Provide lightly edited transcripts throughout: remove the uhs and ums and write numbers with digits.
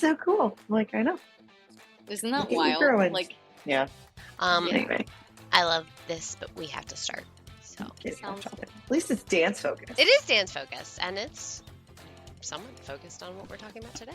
That's so cool. Like, I know. Isn't that Look at you wild? growing. Like, Yeah. Anyway, I love this, but we have to start. So sounds at least it's dance focused. it is dance focused, and it's somewhat focused on what we're talking about today.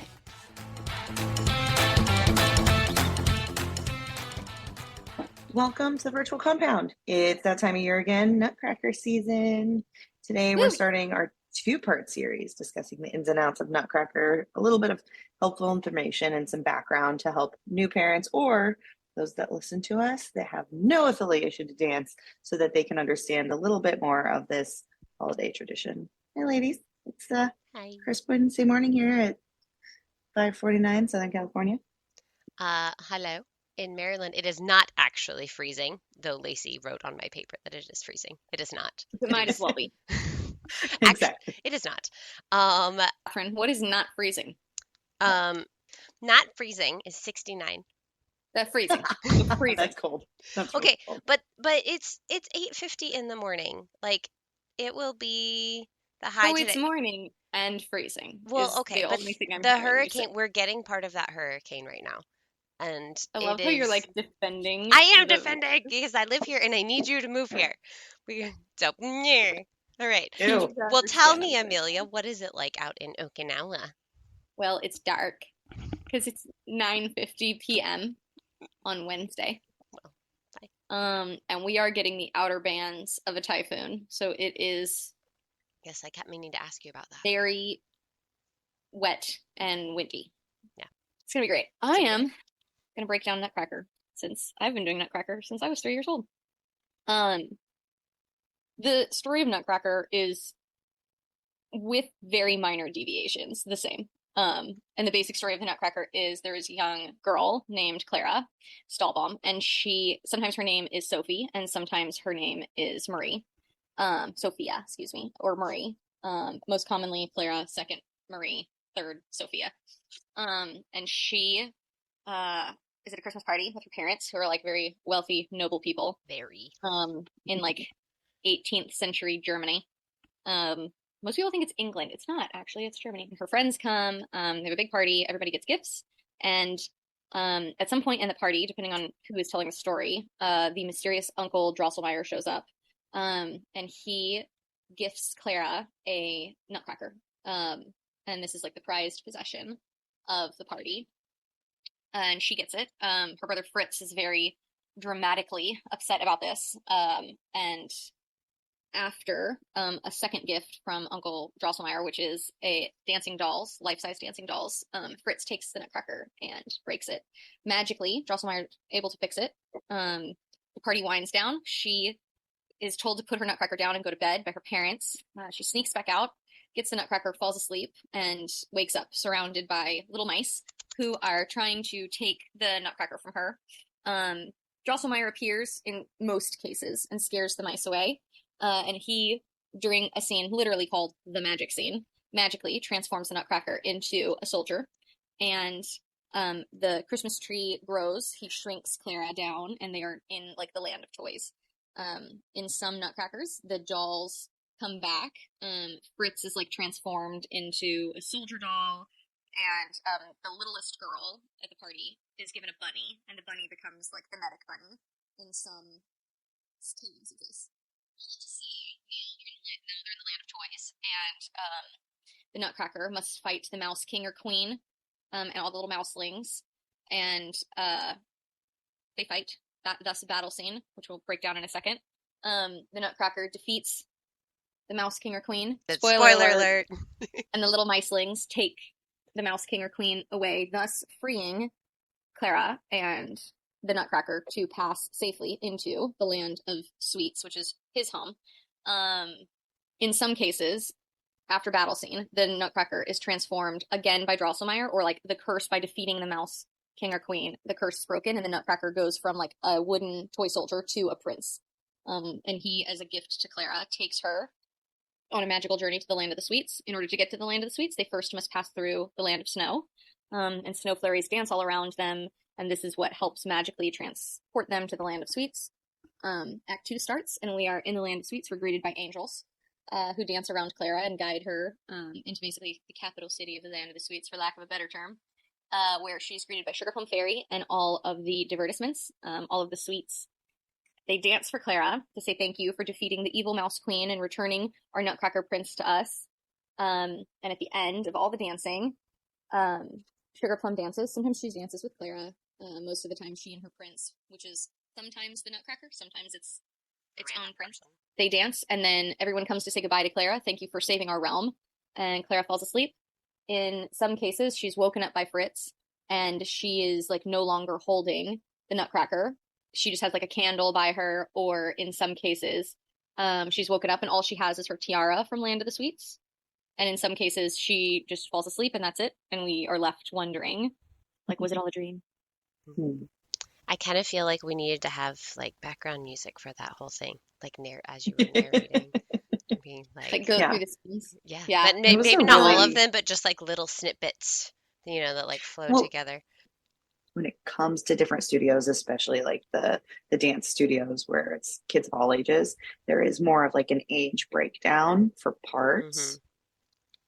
Welcome to the virtual compound. It's that time of year again, Nutcracker season. Today we're starting our two-part series discussing the ins and outs of Nutcracker, a little bit of helpful information and some background to help new parents or those that listen to us that have no affiliation to dance so that they can understand a little bit more of this holiday tradition. Hey ladies, it's Hi. crisp Wednesday morning here at 5:49 Southern California. Hello. In Maryland, it is not actually freezing, though Lacey wrote on my paper that it is freezing. It is not. it might as well be. Exactly. It is not. Catherine, what is not freezing? Not freezing is 69. That freezing. Freezing. That's cold. That's Okay, really cold. but it's 8:50 in the morning. Like it will be the high So it's today. morning and freezing. Well, is okay, the but only thing I'm the hearing you hurricane, say. we're getting part of that hurricane right now. And I love it how you're is- like defending. I am the- defending because I live here and I need you to move here. So, yeah. All right. Ew. Well, tell Understand me, everything. Amelia, what is it like out in Okinawa? Well, it's dark because it's 9:50 p.m. on Wednesday. And we are getting the outer bands of a typhoon, so it is Yes, I kept meaning to ask you about that. very wet and windy. Yeah. It's gonna be great. I am gonna break down Nutcracker since I've been doing Nutcracker since I was 3 years old. The story of Nutcracker is, with very minor deviations, the same. And the basic story of the Nutcracker is there is a young girl named Clara Stahlbaum, and sometimes her name is Sophie, and sometimes her name is Marie. Sophia, excuse me, or Marie. Most commonly Clara, second Marie, third Sophia. And she is at a Christmas party with her parents, who are like very wealthy, noble people. Very. In like 18th century Germany. Most people think it's England. It's not, actually. It's Germany. Her friends come. They have a big party. Everybody gets gifts. And at some point in the party, depending on who is telling the story, the mysterious Uncle Drosselmeyer shows up. And he gifts Clara a nutcracker. And this is like the prized possession of the party. And she gets it. Her brother Fritz is very dramatically upset about this. And after a second gift from Uncle Drosselmeyer, which is life-size dancing dolls, Fritz takes the nutcracker and breaks it. Magically, Drosselmeyer is able to fix it. The party winds down. She is told to put her nutcracker down and go to bed by her parents. She sneaks back out, gets the nutcracker, falls asleep, and wakes up surrounded by little mice who are trying to take the nutcracker from her. Drosselmeyer appears in most cases and scares the mice away. And he, during a scene literally called the magic scene, magically transforms the nutcracker into a soldier. And the Christmas tree grows. He shrinks Clara down, and they are in like the land of toys. In some nutcrackers, the dolls come back. Fritz is like transformed into a soldier doll, and the littlest girl at the party is given a bunny, and the bunny becomes like the medic bunny in some cases of this. To see now they're in the land of toys, and the Nutcracker must fight the Mouse King or Queen, and all the little mouselings, and they fight. Thus a battle scene, which we'll break down in a second. The Nutcracker defeats the Mouse King or Queen. Spoiler alert. And the little mouselings take the Mouse King or Queen away, thus freeing Clara and the Nutcracker to pass safely into the land of sweets, which is his home. In some cases, after battle scene, the Nutcracker is transformed again by Drosselmeyer, or like the curse by defeating the Mouse King or Queen. The curse is broken, and the Nutcracker goes from like a wooden toy soldier to a prince. And he, as a gift to Clara, takes her on a magical journey to the land of the sweets. In order to get to the land of the sweets, they first must pass through the land of snow. And snow flurries dance all around them, and this is what helps magically transport them to the land of sweets. Act 2 starts, and we are in the land of sweets. We're greeted by angels who dance around Clara and guide her into basically the capital city of the land of the sweets, for lack of a better term. where she's greeted by Sugar Plum Fairy and all of the divertissements, all of the sweets. They dance for Clara to say thank you for defeating the evil Mouse Queen and returning our Nutcracker Prince to us. And at the end of all the dancing, Sugar Plum dances. Sometimes she dances with Clara. Most of the time, she and her prince, which is sometimes the Nutcracker, sometimes it's its own prince. They dance, and then everyone comes to say goodbye to Clara. Thank you for saving our realm. And Clara falls asleep. In some cases, she's woken up by Fritz, and she is like no longer holding the Nutcracker. She just has like a candle by her, or in some cases, she's woken up and all she has is her tiara from Land of the Sweets. And in some cases, she just falls asleep and that's it. And we are left wondering, like, was it all a dream? Hmm. I kind of feel like we needed to have like background music for that whole thing, like as you were narrating, being Like go Yeah. through the scenes. yeah, Yeah. but It was maybe a not all of really, them, but just like little snippets, that like flow well, together. when it comes to different studios, especially like the dance studios where it's kids of all ages, there is more of like an age breakdown for Hmm parts.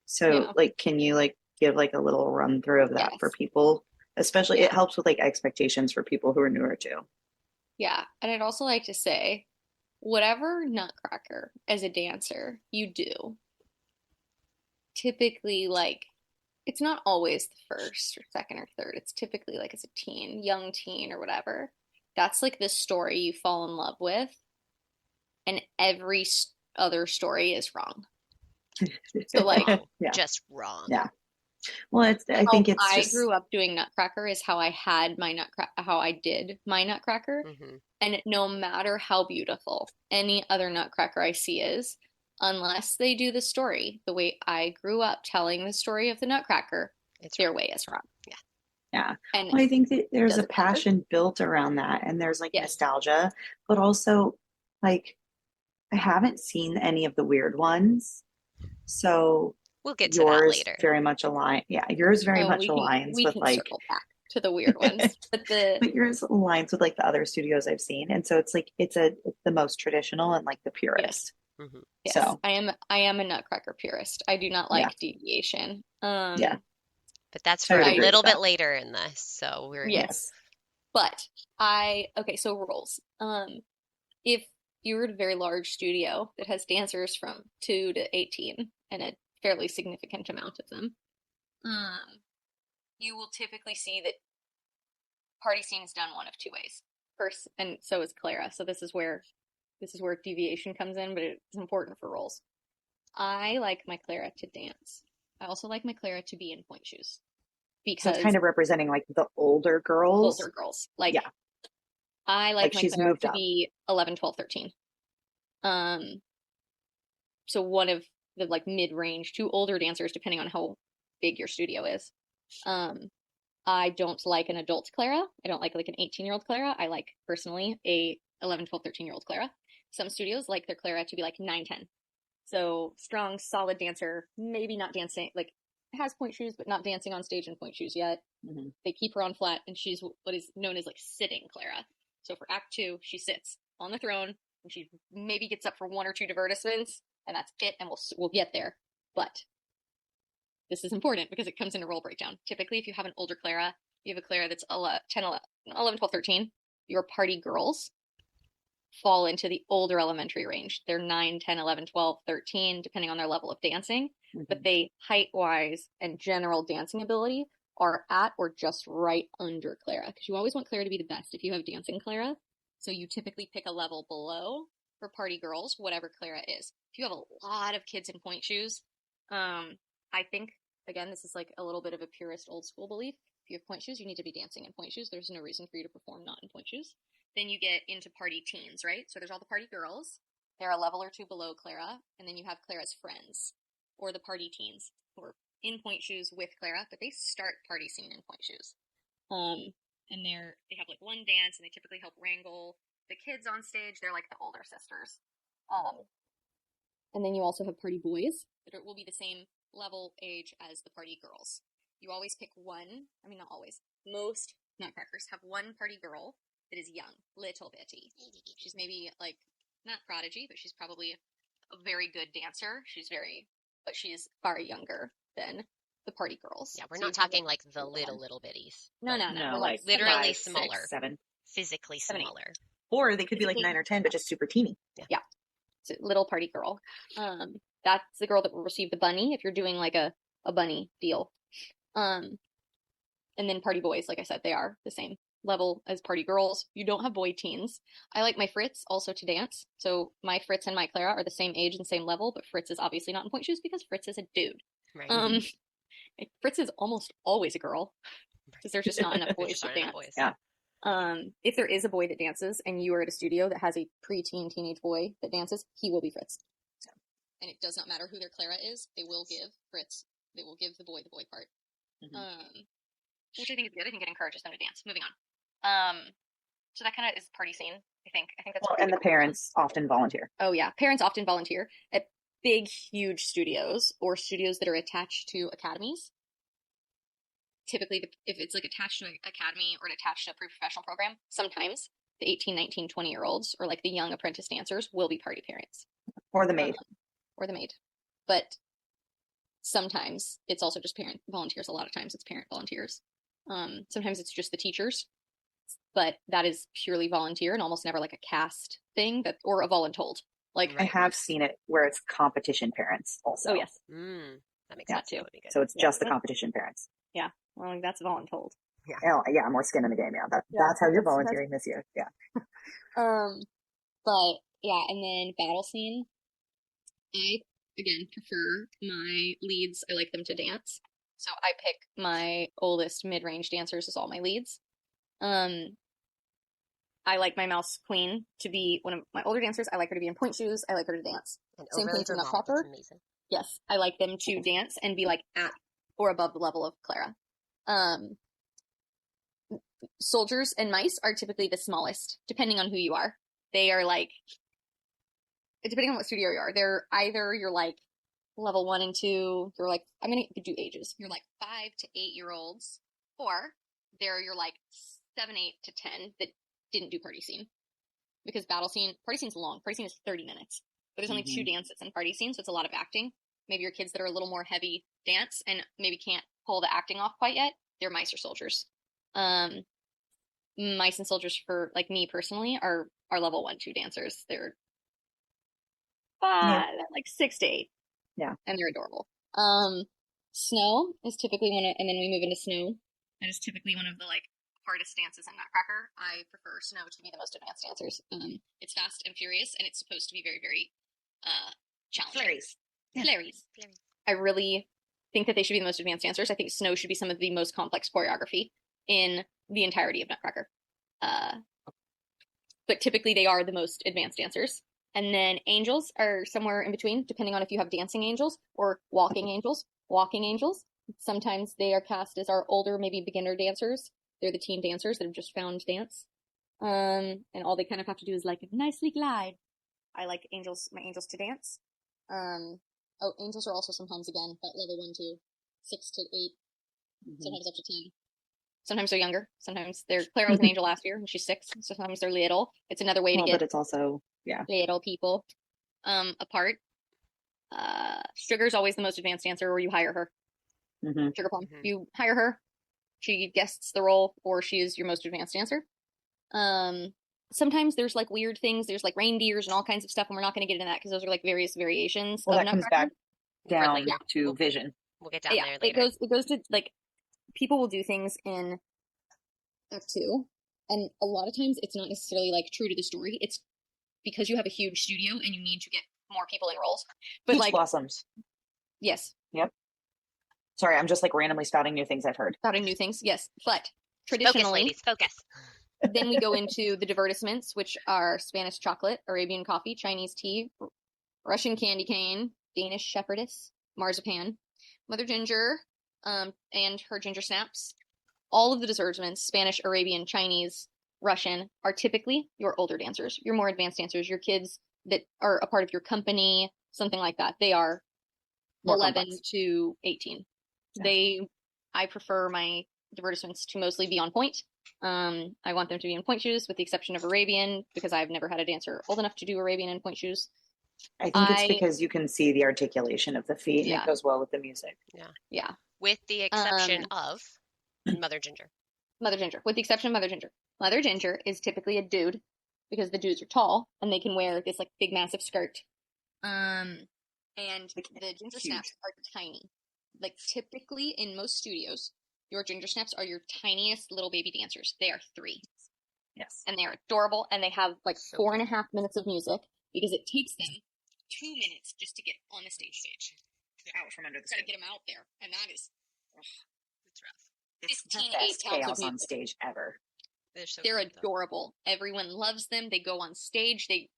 So Yeah. like, can you like give like a little run through of that for Yes. people? Especially Yeah. it helps with like expectations for people who are newer too. Yeah. And I'd also like to say, whatever Nutcracker as a dancer you do, typically like it's not always the first or second or third. It's typically like as a teen, young teen or whatever. That's like the story you fall in love with, and every other story is wrong. So like Wrong. Yeah. Just wrong. Yeah. Well, I how think it's I just grew up doing Nutcracker is how I had my Nutcracker, how I did my Nutcracker. Hmm And no matter how beautiful any other Nutcracker I see is, unless they do the story the way I grew up telling the story of the Nutcracker, It's their wrong. way is wrong. Yeah. yeah. And Well, I think that it there's a doesn't matter. passion built around that and there's like Yes. nostalgia, but also like I haven't seen any of the weird ones. So We'll get to that yours later. very much align. Yeah, yours very Oh, much aligns we with can like, circle back to the weird ones. But but yours aligns with like the other studios I've seen. And so it's like it's the most traditional and like the yes, purest. Hmm yes, So I am a Nutcracker purist. I do not yeah, like deviation. yeah, But that's I for would a I agree with little bit that. later in this, so yes, Yes. but okay, so rules. If you're at a very large studio that has dancers from 2 to 18 and a fairly significant amount of them, you will typically see that party scene is done one of two ways. First, and so is Clara. So this is where deviation comes in, but it's important for roles. I like my Clara to dance. I also like my Clara to be in point shoes So it's because kind of representing like the older girls. older girls. Like Yeah, I like like my she's Clara moved to up. be 11, 12, 13. So one of the like mid-range, two older dancers, depending on how big your studio is. Um, I don't like an adult Clara. I don't like an 18-year-old Clara. I like personally a 11, 12, 13-year-old Clara. Some studios like their Clara to be like 9, 10. So strong, solid dancer, maybe not dancing, like has point shoes, but not dancing on stage in point shoes yet. Mhm. They keep her on flat, and she's what is known as like sitting Clara. So for Act Two, she sits on the throne, and she maybe gets up for one or two divertissements, and that's it. And we'll get there. But this is important because it comes into role breakdown. Typically, if you have an older Clara, you have a Clara that's 10, 11, 12, 13. Your party girls fall into the older elementary range. They're 9, 10, 11, 12, 13, depending on their level of dancing. But Mhm. they, height wise and general dancing ability, are at or just right under Clara. Because you always want Clara to be the best if you have dancing Clara. So you typically pick a level below for party girls, whatever Clara is. If you have a lot of kids in point shoes, I think, again, this is like a little bit of a purist old school belief. If you have point shoes, you need to be dancing in point shoes. There's no reason for you to perform not in point shoes. Then you get into party teens, right? So there's all the party girls. They're a level or two below Clara. And then you have Clara's friends, or the party teens, who are in point shoes with Clara, but they start party scene in point shoes. And they have like one dance, and they typically help wrangle the kids on stage. They're like the older sisters. And then you also have party boys that will be the same level age as the party girls. You always pick one, I mean, not always, most Nutcrackers have one party girl that is young, little bitty. She's maybe like, not prodigy, but she's probably a very good dancer. But she is far younger than the party girls. Yeah, we're So not you have, talking like the little little bitties. no, but no, no. No, We're like literally 5, smaller. 6, 7, Physically 7, 8. smaller. or they could be like Physically- 9 or 10, but just super teeny. Yeah. So little party girl. That's the girl that will receive the bunny if you're doing like a bunny deal. And then party boys, like I said, they are the same level as party girls. You don't have boy teens. I like my Fritz also to dance. So my Fritz and my Clara are the same age and same level, but Fritz is obviously not in point shoes because Fritz is a dude. Right. Fritz is almost always a girl because there's just not enough There's boys just to not enough dance. boys. Yeah. If there is a boy that dances and you are at a studio that has a preteen teenage boy that dances, he will be Fritz. And it does not matter who their Clara is, they will give the boy part. Which I think is good. I think it encourages them to dance. Moving on. So that kind of is party scene, I think. I think that's Well, and the parents often volunteer. Oh yeah. Parents often volunteer at big, huge studios or studios that are attached to academies. Typically, if it's like attached to an academy or attached to a pre-professional program, sometimes the 18, 19, 20-year-olds or like the young apprentice dancers will be party parents. Or the maid. But sometimes it's also just parent volunteers. A lot of times it's parent volunteers. Sometimes it's just the teachers, but that is purely volunteer and almost never like a cast thing or a voluntold. Like I have seen it where it's competition parents also. Oh yes. That makes Yeah. sense. That would be good. So it's just the competition parents. Yeah. Well, that's voluntold. Yeah. Oh, yeah, more skin in the game. Yeah. That's how you're volunteering this year. Yeah. But yeah, and then battle scene. I again prefer my leads. I like them to dance. So I pick my oldest mid-range dancers as all my leads. I like my mouse queen to be one of my older dancers. I like her to be in point shoes. I like her to dance. And Same thing for dramatic. Nutcracker. It's amazing. Yes, I like them to dance and be like at or above the level of Clara. Soldiers and mice are typically the smallest, depending on who you are. They are like, depending on what studio you are, they're either you're like level 1 and 2, you're like, I'm gonna do ages. You're like 5 to 8-year-olds, or you're like 7, 8 to 10 that didn't do party scene. Because party scene's long. Party scene is 30 minutes. But there's only 2 dances in party scene, so it's a lot of acting. Maybe your kids that are a little more heavy dance and maybe can't pull the acting off quite yet, they're mice or soldiers. Mice and soldiers for like me personally are level 1, 2 dancers. They're like 6 to 8. Yeah. And they're adorable. Snow is typically and then we move into snow. That is typically one of the like hardest dances in Nutcracker. I prefer Snow to be the most advanced dancers. It's fast and furious, and it's supposed to be very, very challenging. Flurries. I really think that they should be the most advanced dancers. I think Snow should be some of the most complex choreography in the entirety of Nutcracker. But typically they are the most advanced dancers. And then angels are somewhere in between, depending on if you have dancing angels or walking angels. Walking angels, sometimes they are cast as our older, maybe beginner dancers. They're the teen dancers that have just found dance. And all they kind of have to do is like nicely glide. I like my angels to dance. Angels are also sometimes again at level 1 to 6 to 8, sometimes up to 10. Sometimes they're younger. Sometimes Clara was an angel last year and she's 6. Sometimes they're little. It's another way to get but it's also little people apart. Sugar's always the most advanced dancer, or you hire her. Sugar Plum. You hire her. She guests the role, or she is your most advanced dancer. Sometimes there's like weird things. There's like reindeers and all kinds of stuff, and we're not going to get into that because those are like various variations. Well, of that comes back down to vision. We'll get down there later. It goes to like people will do things in Act 2, and a lot of times it's not necessarily like true to the story. It's because you have a huge studio and you need to get more people in roles. But Peach like blossoms. Yes. Yep. Sorry, I'm just like randomly spouting new things I've heard. Spouting new things, yes. But traditionally, focus, ladies, focus. Then we go into the divertissements, which are Spanish chocolate, Arabian coffee, Chinese tea, Russian candy cane, Danish shepherdess, marzipan, Mother Ginger, and her ginger snaps. All of the divertissements, Spanish, Arabian, Chinese, Russian, are typically your older dancers, your more advanced dancers, your kids that are a part of your company, something like that. They are more 11 complex. To 18. Yeah. I prefer my divertissements to mostly be on point. I want them to be in point shoes, with the exception of Arabian, because I've never had a dancer old enough to do Arabian in point shoes. I think it's because you can see the articulation of the feet, and it goes well with the music. Yeah. With the exception Um, of Mother Ginger. Mother Ginger, with the exception of Mother Ginger. Mother Ginger is typically a dude because the dudes are tall and they can wear this like big massive skirt. Um, and Like, the ginger huge. snaps are tiny. Like typically in most studios, your ginger snaps are your tiniest little baby dancers. They are 3, Yes. and they are adorable, and they have like So four and a cute. half minutes of music because it takes them 2 minutes just to get on the stage. Out from under the Got to stage. get them out there, and that is It's rough. It's the 15 best 8 counts of chaos on music. stage ever. They're Cute, though. adorable. Everyone loves them. They go on stage. They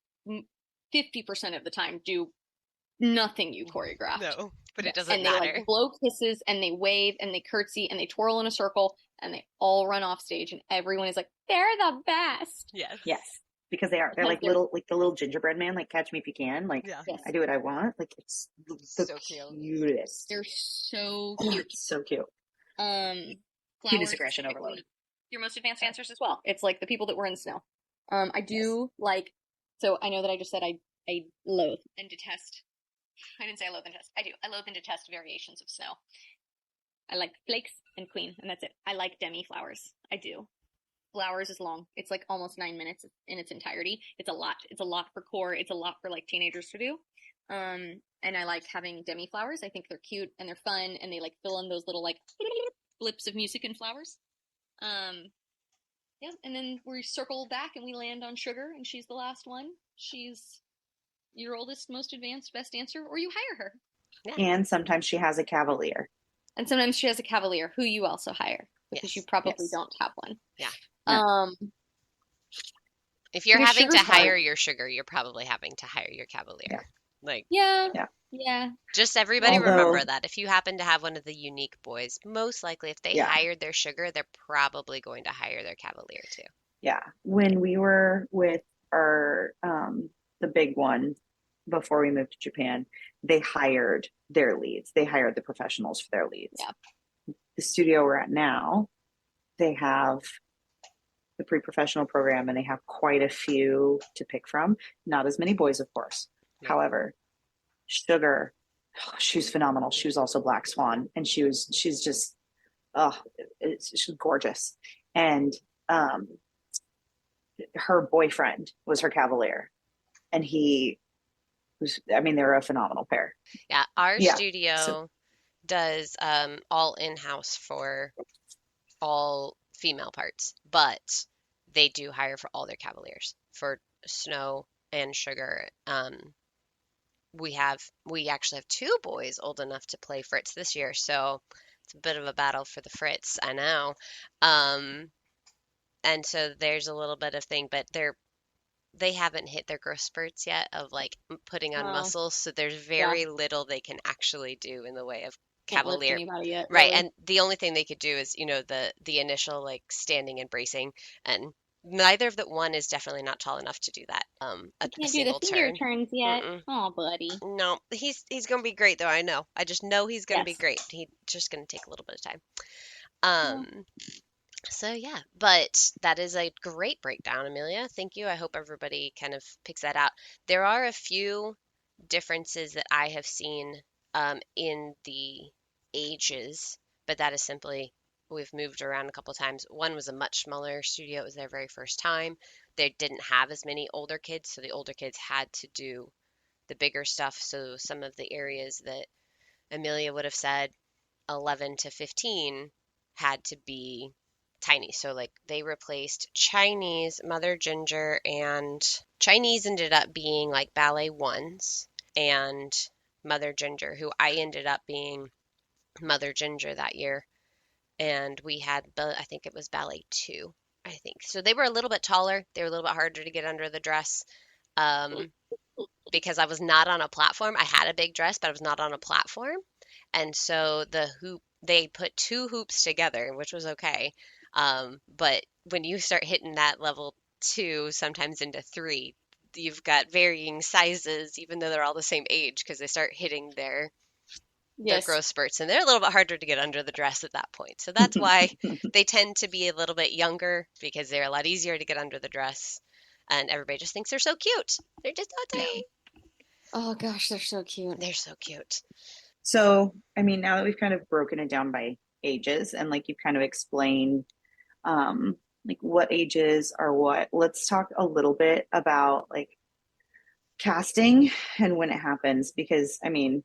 50% of the time do nothing you choreographed. No, but it Yes. doesn't And they like matter. blow kisses and they wave and they curtsy and they twirl in a circle and they all run off stage and everyone is like, they're the best. Yes. Yes, because they are. They're Because like little, like the little gingerbread man, like Catch Me If You Can. Like, Yeah. yes, I do what I want. Like, it's the So cute. cutest. they're so cute. So cute. Flowers Cutest aggression typically overload. your most advanced dancers as well. It's like the people that were in snow. I do like. So I know that I just said I loathe and detest. I didn't say I loathe and detest. I do. I loathe and detest variations of snow. I like flakes and queen, and that's it. I like demi flowers. I do. Flowers is long. It's like almost 9 minutes in its entirety. It's a lot. It's a lot for core. It's a lot for like teenagers to do. And I like having demi flowers. I think they're cute and they're fun, and they like fill in those little like blips of music and flowers. Yeah, and then we circle back and we land on Sugar, and she's the last one. She's your oldest, most advanced, best dancer, or you hire her. Yeah. And sometimes she has a cavalier. And sometimes she has a cavalier who you also hire because you Yes. probably Yes. don't have one. Yeah. No. If you're Because having to Sugar's hire hard. your Sugar, you're probably having to hire your Cavalier. Yeah. Like, Yeah, Yeah. yeah. just everybody Although, remember that. If you happen to have one of the unique boys, most likely if they yeah, hired their Sugar, they're probably going to hire their Cavalier too. yeah. When we were with our the big one before we moved to Japan, they hired their leads. They hired the professionals for their leads. Yeah. The studio we're at now, they have the pre-professional program and they have quite a few to pick from. Not as many boys, of course. Yeah. However, Sugar, she was phenomenal. She was also Black Swan, and she's just she's gorgeous. And her boyfriend was her cavalier, and he was. I mean, they were a phenomenal pair. Yeah, our Yeah. studio So does all in-house for all female parts, but they do hire for all their Cavaliers for Snow and Sugar. We actually have 2 boys old enough to play Fritz this year, so it's a bit of a battle for the Fritz, I know. And so there's a little bit of thing, but they haven't hit their growth spurts yet of like putting on Oh, muscles, so there's yeah. very little they can actually do in the way of Can't lift Cavalier. anybody yet, Right, really. and the only thing they could do is, the initial like standing and bracing, and neither of the one is definitely not tall enough to do that. You A can't do the single finger turn. turns yet. Mm-mm. Oh, buddy. No, he's gonna be great though, I know. I just know he's gonna be Yes. great. He's just gonna take a little bit of time. Yeah. So yeah, but that is a great breakdown, Amelia. Thank you. I hope everybody kind of picks that out. There are a few differences that I have seen in the ages, but that is simply we've moved around a couple times. One was a much smaller studio. It was their very first time. They didn't have as many older kids, so the older kids had to do the bigger stuff. So some of the areas that Amelia would have said 11 to 15 had to be tiny. So like they replaced Chinese, Mother Ginger, and Chinese ended up being like ballet ones, and Mother Ginger, who I ended up being Mother Ginger that year, and we had I think it was ballet 2. I think so. They were a little bit taller. They were a little bit harder to get under the dress. Because I was not on a platform. I had a big dress, but I was not on a platform. And so they put 2 hoops together, which was okay. But when you start hitting that level 2, sometimes into 3, you've got varying sizes, even though they're all the same age, because they start hitting their Yes. growth spurts, and they're a little bit harder to get under the dress at that point. So that's why they tend to be a little bit younger, because they're a lot easier to get under the dress. And everybody just thinks they're so cute. They're just so tiny. Oh gosh, they're so cute. They're so cute. So, I mean, now that we've kind of broken it down by ages and like you've kind of explained um like what ages are what, let's talk a little bit about like casting and when it happens because I mean,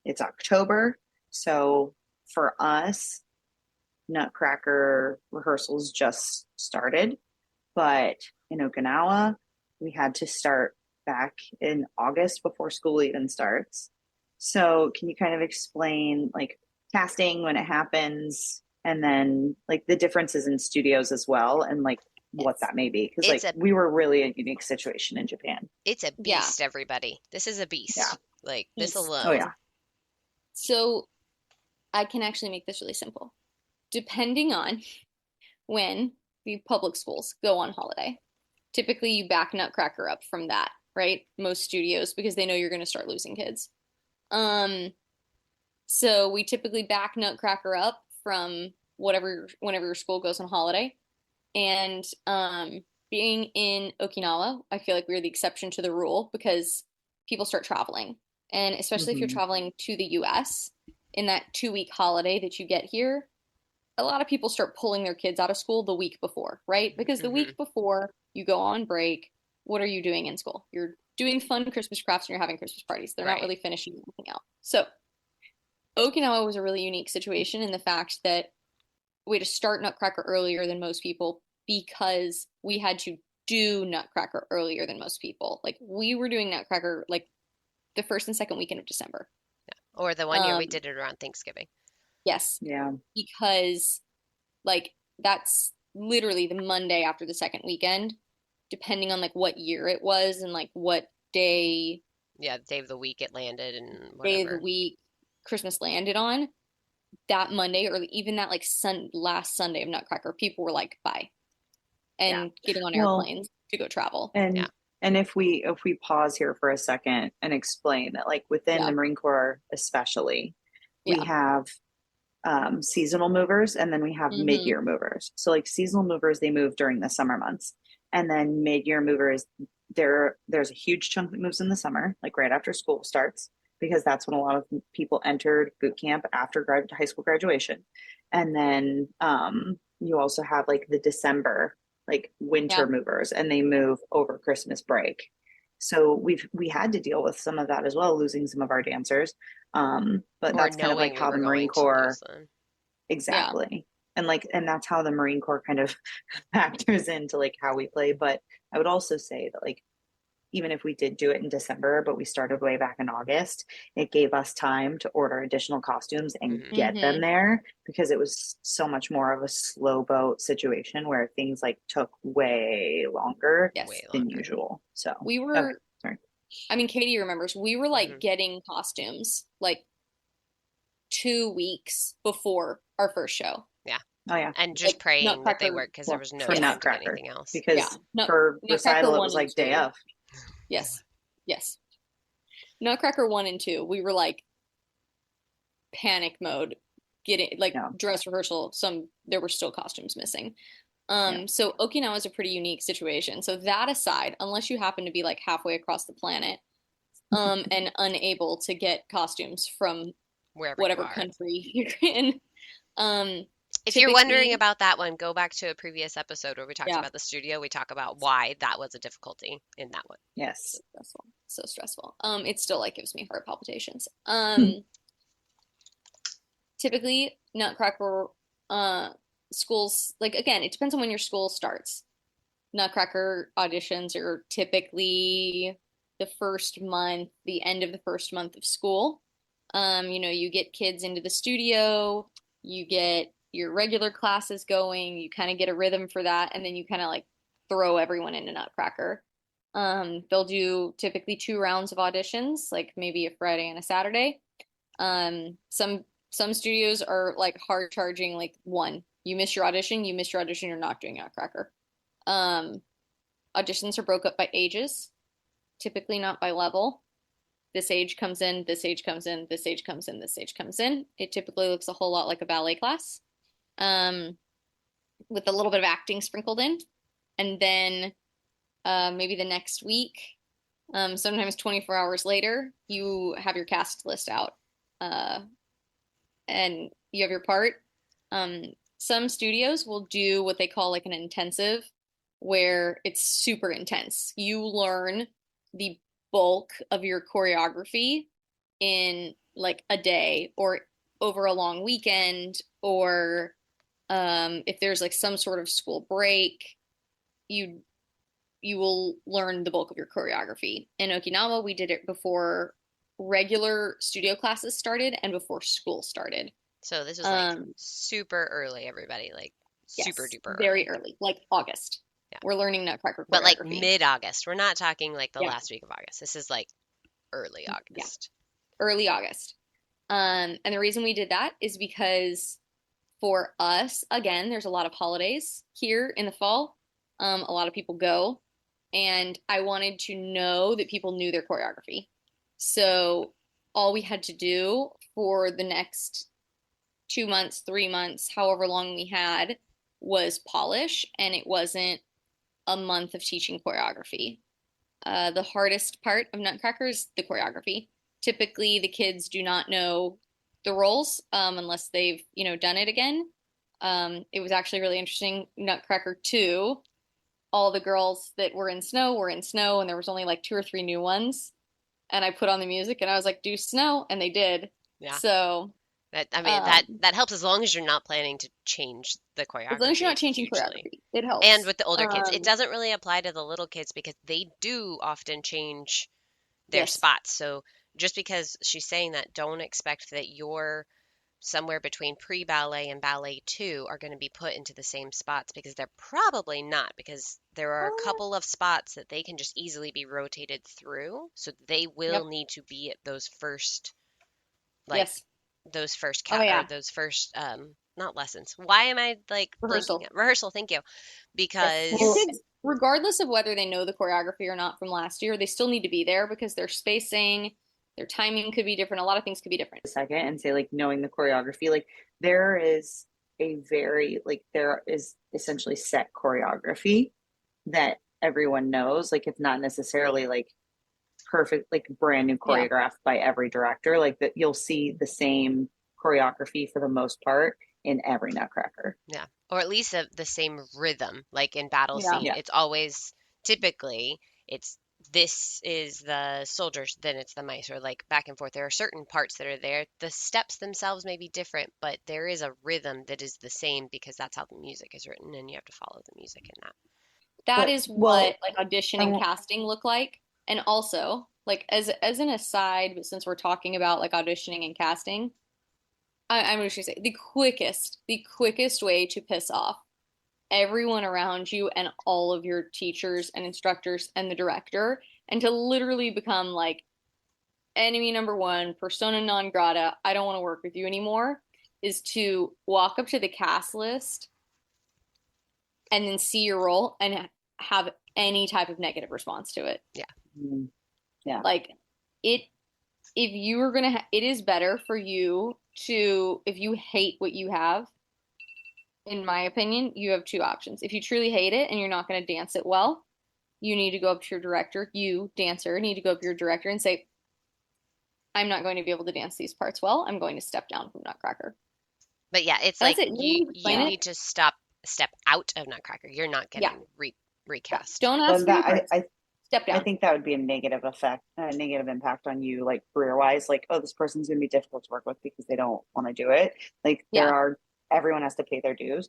it's October. So for us, Nutcracker rehearsals just started, but in Okinawa, we had to start back in August before school even starts. So, can you kind of explain like casting when it happens and then like the differences in studios as well and like what Yes. that may be? Because It's like a we were really a unique situation in Japan. it's a Yeah. beast, everybody. This is a Yeah. beast. Like this Beast. Oh, alone. yeah. So I can actually make this really simple. Depending on when the public schools go on holiday, typically you back Nutcracker up from that, right? Most studios, because they know you're going to start losing kids. Um, so we typically back Nutcracker up from whenever your school goes on holiday. And being in Okinawa, I feel like we're the exception to the rule because people start traveling. And especially if you're Hmm. traveling to the US in that 2 week holiday that you get here, a lot of people start pulling their kids out of school the week before, right? Because the Hmm. week before you go on break, what are you doing in school? You're doing fun Christmas crafts and you're having Christmas parties. They're not Right. really finishing anything out. So Okinawa was a really unique situation in the fact that we had to start Nutcracker earlier than most people because we had to do Nutcracker earlier than most people. Like we were doing Nutcracker like the first and second weekend of December. Or the one year we Um, did it around Thanksgiving. yes, Yeah. because like that's literally the Monday after the second weekend, depending on like what year it was and like what Yeah, the day of the week it landed and day of the whatever. week Christmas landed on. That Monday or even that like last Sunday of Nutcracker, people were like, bye, Yeah. and getting on Well, airplanes to go travel. Yeah. and if we pause here for a second and explain that like within Yeah, the Marine Corps especially, we yeah. have seasonal movers and then we have Hmm. mid-year movers. So like seasonal movers, they move during the summer months. And then mid-year movers, there's a huge chunk that moves in the summer, like right after school starts, because that's when a lot of people entered boot camp after high school graduation. And then you also have like the December, like winter Yeah. movers, and they move over Christmas break. So we had to deal with some of that as well, losing some of our dancers. But Or that's kind of like knowing we how the were Marine going to lose Corps them. Yeah. exactly. And that's how the Marine Corps kind of factors into like how we play. But I would also say that like even if we did do it in December, but we started way back in August, it gave us time to order additional costumes and Hmm. get them Hmm. there because it was so much more of a slow boat situation where things like took way longer Way Yes. than longer. usual. So, We okay, were, sorry. I mean, Katie remembers, we were Hmm. like getting costumes like 2 weeks before our first show. Yeah. Oh, yeah. And just Like praying that they Nutcracker, worked because there Well, was no for yes. time to get Nutcracker, anything else. Yeah. because No, for Nutcracker recital, it 1 was and like day 2. of. Yes. Yes. Nutcracker 1 and 2, we were like panic mode, getting like Yeah. dress rehearsal. There were still costumes missing. Yeah. So Okinawa is a pretty unique situation. So that aside, unless you happen to be like halfway across the planet, and unable to get costumes from Wherever you whatever are. country you're in, um, If you're wondering typically, about that one, go back to a previous episode where we talked yeah, about the studio. We talk about why that was a difficulty in that one. so Yes. stressful, so stressful. It still like gives me heart palpitations. Typically, Nutcracker, uh, schools like again, it depends on when your school starts. Nutcracker auditions are typically the first month, the end of the first month of school. You get kids into the studio, you get your regular classes going, you kind of get a rhythm for that, and then you kind of like throw everyone into Nutcracker. They'll do typically 2 rounds of auditions, like maybe a Friday and a Saturday. Some studios are like hard charging, like one. You miss your audition, you're not doing Nutcracker. Um, Auditions are broke up by ages, typically not by level. This age comes in, this age comes in, this age comes in, this age comes in. It typically looks a whole lot like a ballet class, um, with a little bit of acting sprinkled in. And then maybe the next week, sometimes 24 hours later, you have your cast list out. uh, and you have your part. Um, some studios will do what they call like an intensive, where it's super intense. You learn the bulk of your choreography in like a day or over a long weekend, or if there's like some sort of school break, you you will learn the bulk of your choreography. In Okinawa, we did it before regular studio classes started and before school started. So this was like Um, super early, everybody, like super yes, duper very early. early, like August. Yeah. We're learning Nutcracker But like choreography. mid-August. We're not talking like the Yeah, last week of August. This is like early yeah, August. early August. And the reason we did that is because for us, again, there's a lot of holidays here in the fall. A lot of people go, and I wanted to know that people knew their choreography. So all we had to do for the next 2 months, 3 months, however long we had, was polish, and it wasn't a month of teaching choreography. The hardest part of Nutcracker is the choreography. Typically, the kids do not know the roles unless they've, done it again. It was actually really interesting. Nutcracker 2, all the girls that were in snow, and there was only like two or three new ones. And I put on the music and I was like, do snow, and they did. Yeah. So, That I mean um, that helps as long as you're not planning to change the as long as you're choreography not changing hugely. choreography, it And helps. with the older kids, it doesn't really apply to the little kids because they do often change their Yes. spots. So just because she's saying that, don't expect that you're somewhere between pre-ballet and ballet 2 are going to be put into the same spots because they're probably not, because there are a couple of spots that they can just easily be rotated through. So they will Yep. need to be at those first, like Yes. those first Oh cat or yeah. those first not lessons. Why am I like blanking Rehearsal. at rehearsal? Thank you. Yes. And Because Well, kids, regardless of whether they know the choreography or not from last year, they still need to be there because their spacing, their timing could be different. A lot of things could be different. a second and say like knowing the choreography, like there is there is essentially set choreography that everyone knows. Like it's not necessarily like perfect, like brand new Yeah. choreographed by every director. Like that you'll see the same choreography for the most part in every Nutcracker. yeah, or at least the same rhythm. Like in battle Yeah. scene, Yeah. it's always typically it's this is the soldiers, then it's the mice, or like back and forth. There are certain parts that are there. The steps themselves may be different, but there is a rhythm that is the same because that's how the music is written, and you have to follow the music in that. That But is well, what like audition I and won't, casting look like. And also, like as an aside, but since we're talking about like auditioning and casting, I'm just gonna say the quickest way to piss off everyone around you and all of your teachers and instructors and the director, and to literally become like enemy number one, persona non grata, I don't want to work with you anymore, is to walk up to the cast list and then see your role and have any type of negative response to it. Yeah. yeah. Like it, if you are gonna, it is better for you to, if you hate what you have, in my opinion, you have two options. If you truly hate it and you're not gonna dance it well, you need to go up to your director, you dancer need to go up to your director and say, I'm not going to be able to dance these parts well. I'm going to step down from Nutcracker. But yeah, it's And that's like it. You you need to you explain it. need to step out of Nutcracker. You're not Yeah. getting Yeah. recast. Don't ask But for your that parts. Step I down. think that would be a negative effect, a negative impact on you, like career wise. Like, oh, this person's going to be difficult to work with because they don't want to do it. Like, Yeah. everyone has to pay their dues.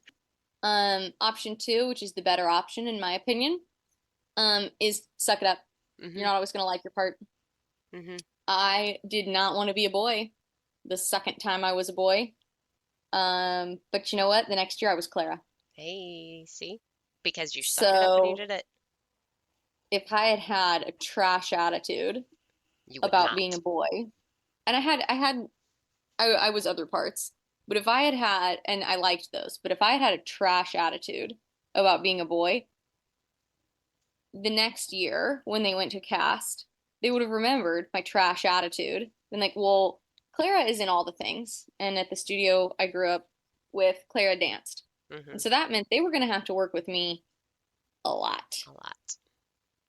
Option two, which is the better option in my opinion, is suck it up. You're Hmm. not always gonna like your part. Hmm. I did not want to be a boy the second time I was a boy. But you know what? The next year I was Clara. Hey, see? Because you suck it up and you So did it. if I had had a trash attitude You would about being a not. boy, and I was other parts, but if I had had, and I liked those, but if I had had a trash attitude about being a boy, the next year when they went to cast, they would have remembered my trash attitude. Been like, well, Clara is in all the things. And at the studio I grew up with, Clara danced. Hmm. And so that meant they were going to have to work with me a lot. A lot.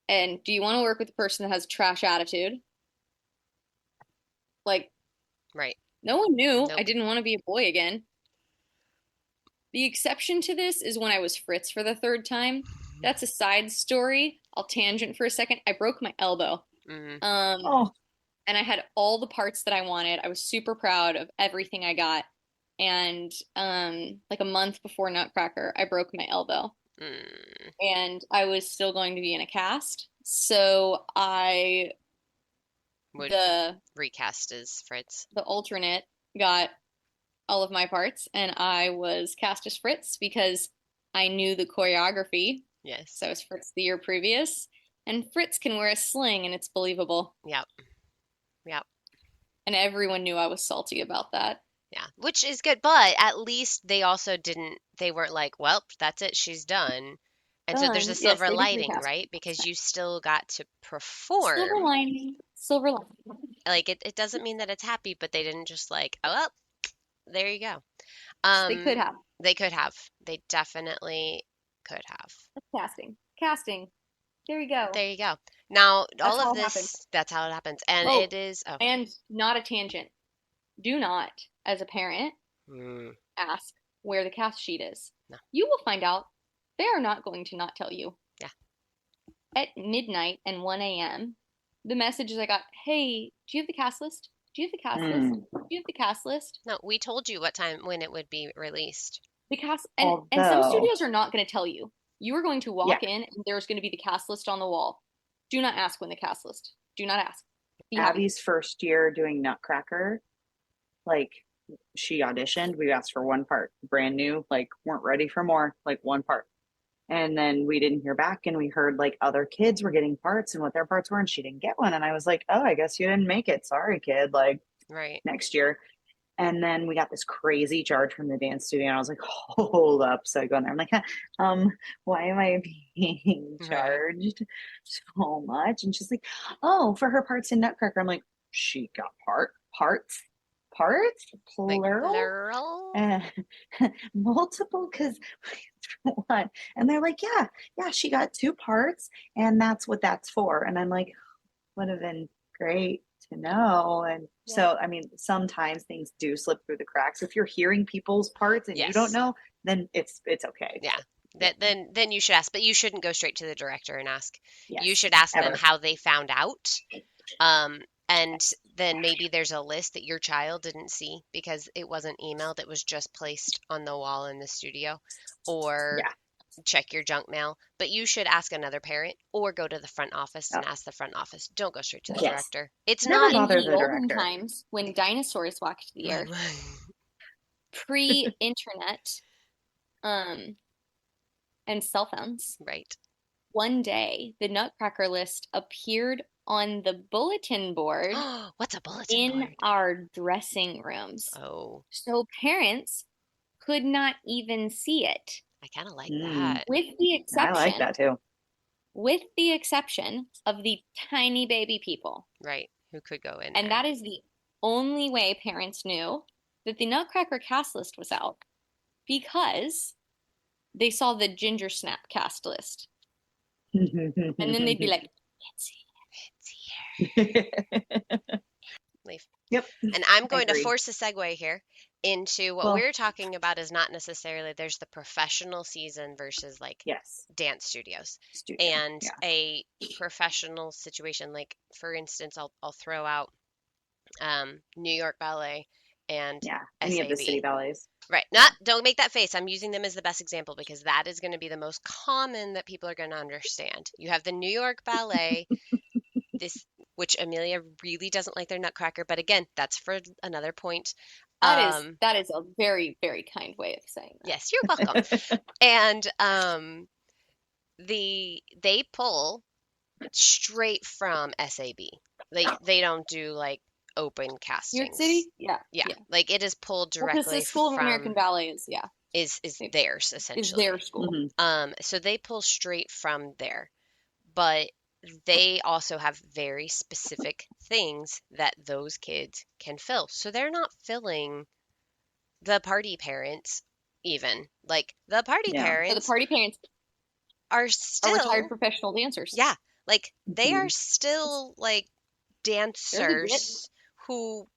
And do you want to work with a person that has a trash attitude? Like, Right. No one knew I Nope. didn't want to be a boy again. The exception to this is when I was Fritz for the third time. That's a side story. I'll tangent for a second. I broke my elbow. Mm, Um, Oh, and I had all the parts that I wanted. I was super proud of everything I got. And like a month before Nutcracker, I broke my elbow. mm. And I was still going to be in a cast. So I Would the recast as Fritz. the alternate got all of my parts, and I was cast as Fritz because I knew the choreography. Yes. So I was Fritz the year previous, and Fritz can wear a sling, and it's believable. Yep. Yep. And everyone knew I was salty about that. Yeah. Which is good, but at least they also didn't, they weren't like, well, that's it, she's done. And so there's a Done. Yes, silver they did lining, recast. right? That's Because nice. you still got to Silver perform. lining. Silver lining. Like it doesn't mean that it's happy, but they didn't just like, oh, well, there you go. They could have. They could have. They definitely could have. That's casting. Casting. There you go. There you go. Now, That's all of how it happened. this, that's how it happens. And Oh, it is, oh, and not a tangent. Do not, as a parent, mm, ask where the cast sheet is. no, You will find out. They are not going to not tell you. yeah. At midnight and 1 a.m., the messages I got, hey, do you have the cast list? Do you have the cast list? mm. Do you have the cast list? No, we told you what time, when it would be released. The cast and some Although, studios are not going to tell you. You are going to yeah, walk in and there's going to be the cast list on the wall. Do not ask when the cast list. Do not ask. Be happy. Abby's first year doing Nutcracker, like she auditioned. We asked for one part, brand new, like weren't ready for more, like one part. And then we didn't hear back, and we heard like other kids were getting parts and what their parts were, and she didn't get one. And I was like, oh, I guess you didn't make it. Sorry, kid. Like Right. next year. And then we got this crazy charge from the dance studio, and I was like, hold up. So I go in there. I'm like, why am I being Right. charged so much? And she's like, oh, for her parts in Nutcracker. I'm like, she got parts, Like plural, plural? and multiple, because what? And they're like, yeah, she got two parts, and that's what that's for. And I'm like, would have been great to know. And Yeah. so, I mean, sometimes things do slip through the cracks. If you're hearing people's parts and you don't Yes. know, then it's okay. Yeah. Yeah. That then you should ask, but you shouldn't go straight to the director and ask. You Yes. should ask them Ever. how they found out. Um, and then maybe there's a list that your child didn't see because it wasn't emailed, it was just placed on the wall in the studio, or Yeah. check your junk mail. But you should ask another parent or go to the front office and Oh, ask the front office. Don't go straight to the yes. director. It's Never not, In bother the the olden director. times, when dinosaurs walked the earth, pre-internet, um, and cell phones, right. one day the Nutcracker list appeared on the bulletin board What's a bulletin in board? our dressing rooms. Oh, So parents could not even see it, I kind of like Mm, that. with the I like exception, that too. with the exception of the tiny baby people. Right. Who could go in And there? that is the only way parents knew that the Nutcracker cast list was out, because they saw the Ginger Snap cast list. And then they'd be like, it's It's here. Leave. Yep, And I'm going to agreed. force a segue here into what Well, we're talking about is not necessarily there's the professional season versus like yes, dance studios. studio. And Yeah, a professional situation, like for instance, I'll throw out New York Ballet and yeah. Any of the city SAB. ballets. Right. Not don't make that face. I'm using them as the best example because that is going to be the most common that people are going to understand. You have the New York Ballet, this which Amelia really doesn't like their Nutcracker, but again, that's for another point. that is a very, very kind way of saying that. Yes, you're welcome. And they pull straight from SAB. Like they don't do like open New York castings. City? Yeah, Yeah, yeah. like it is pulled Because the directly School of American from Ballet is, yeah, is theirs is their essentially. school. Hmm. So they pull straight from there, but they also have very specific things that those kids can fill. So they're not filling the party parents even. Like the party Yeah. So the parents party parents are are retired still, professional dancers. yeah, like they Hmm. are still like They're legit. dancers who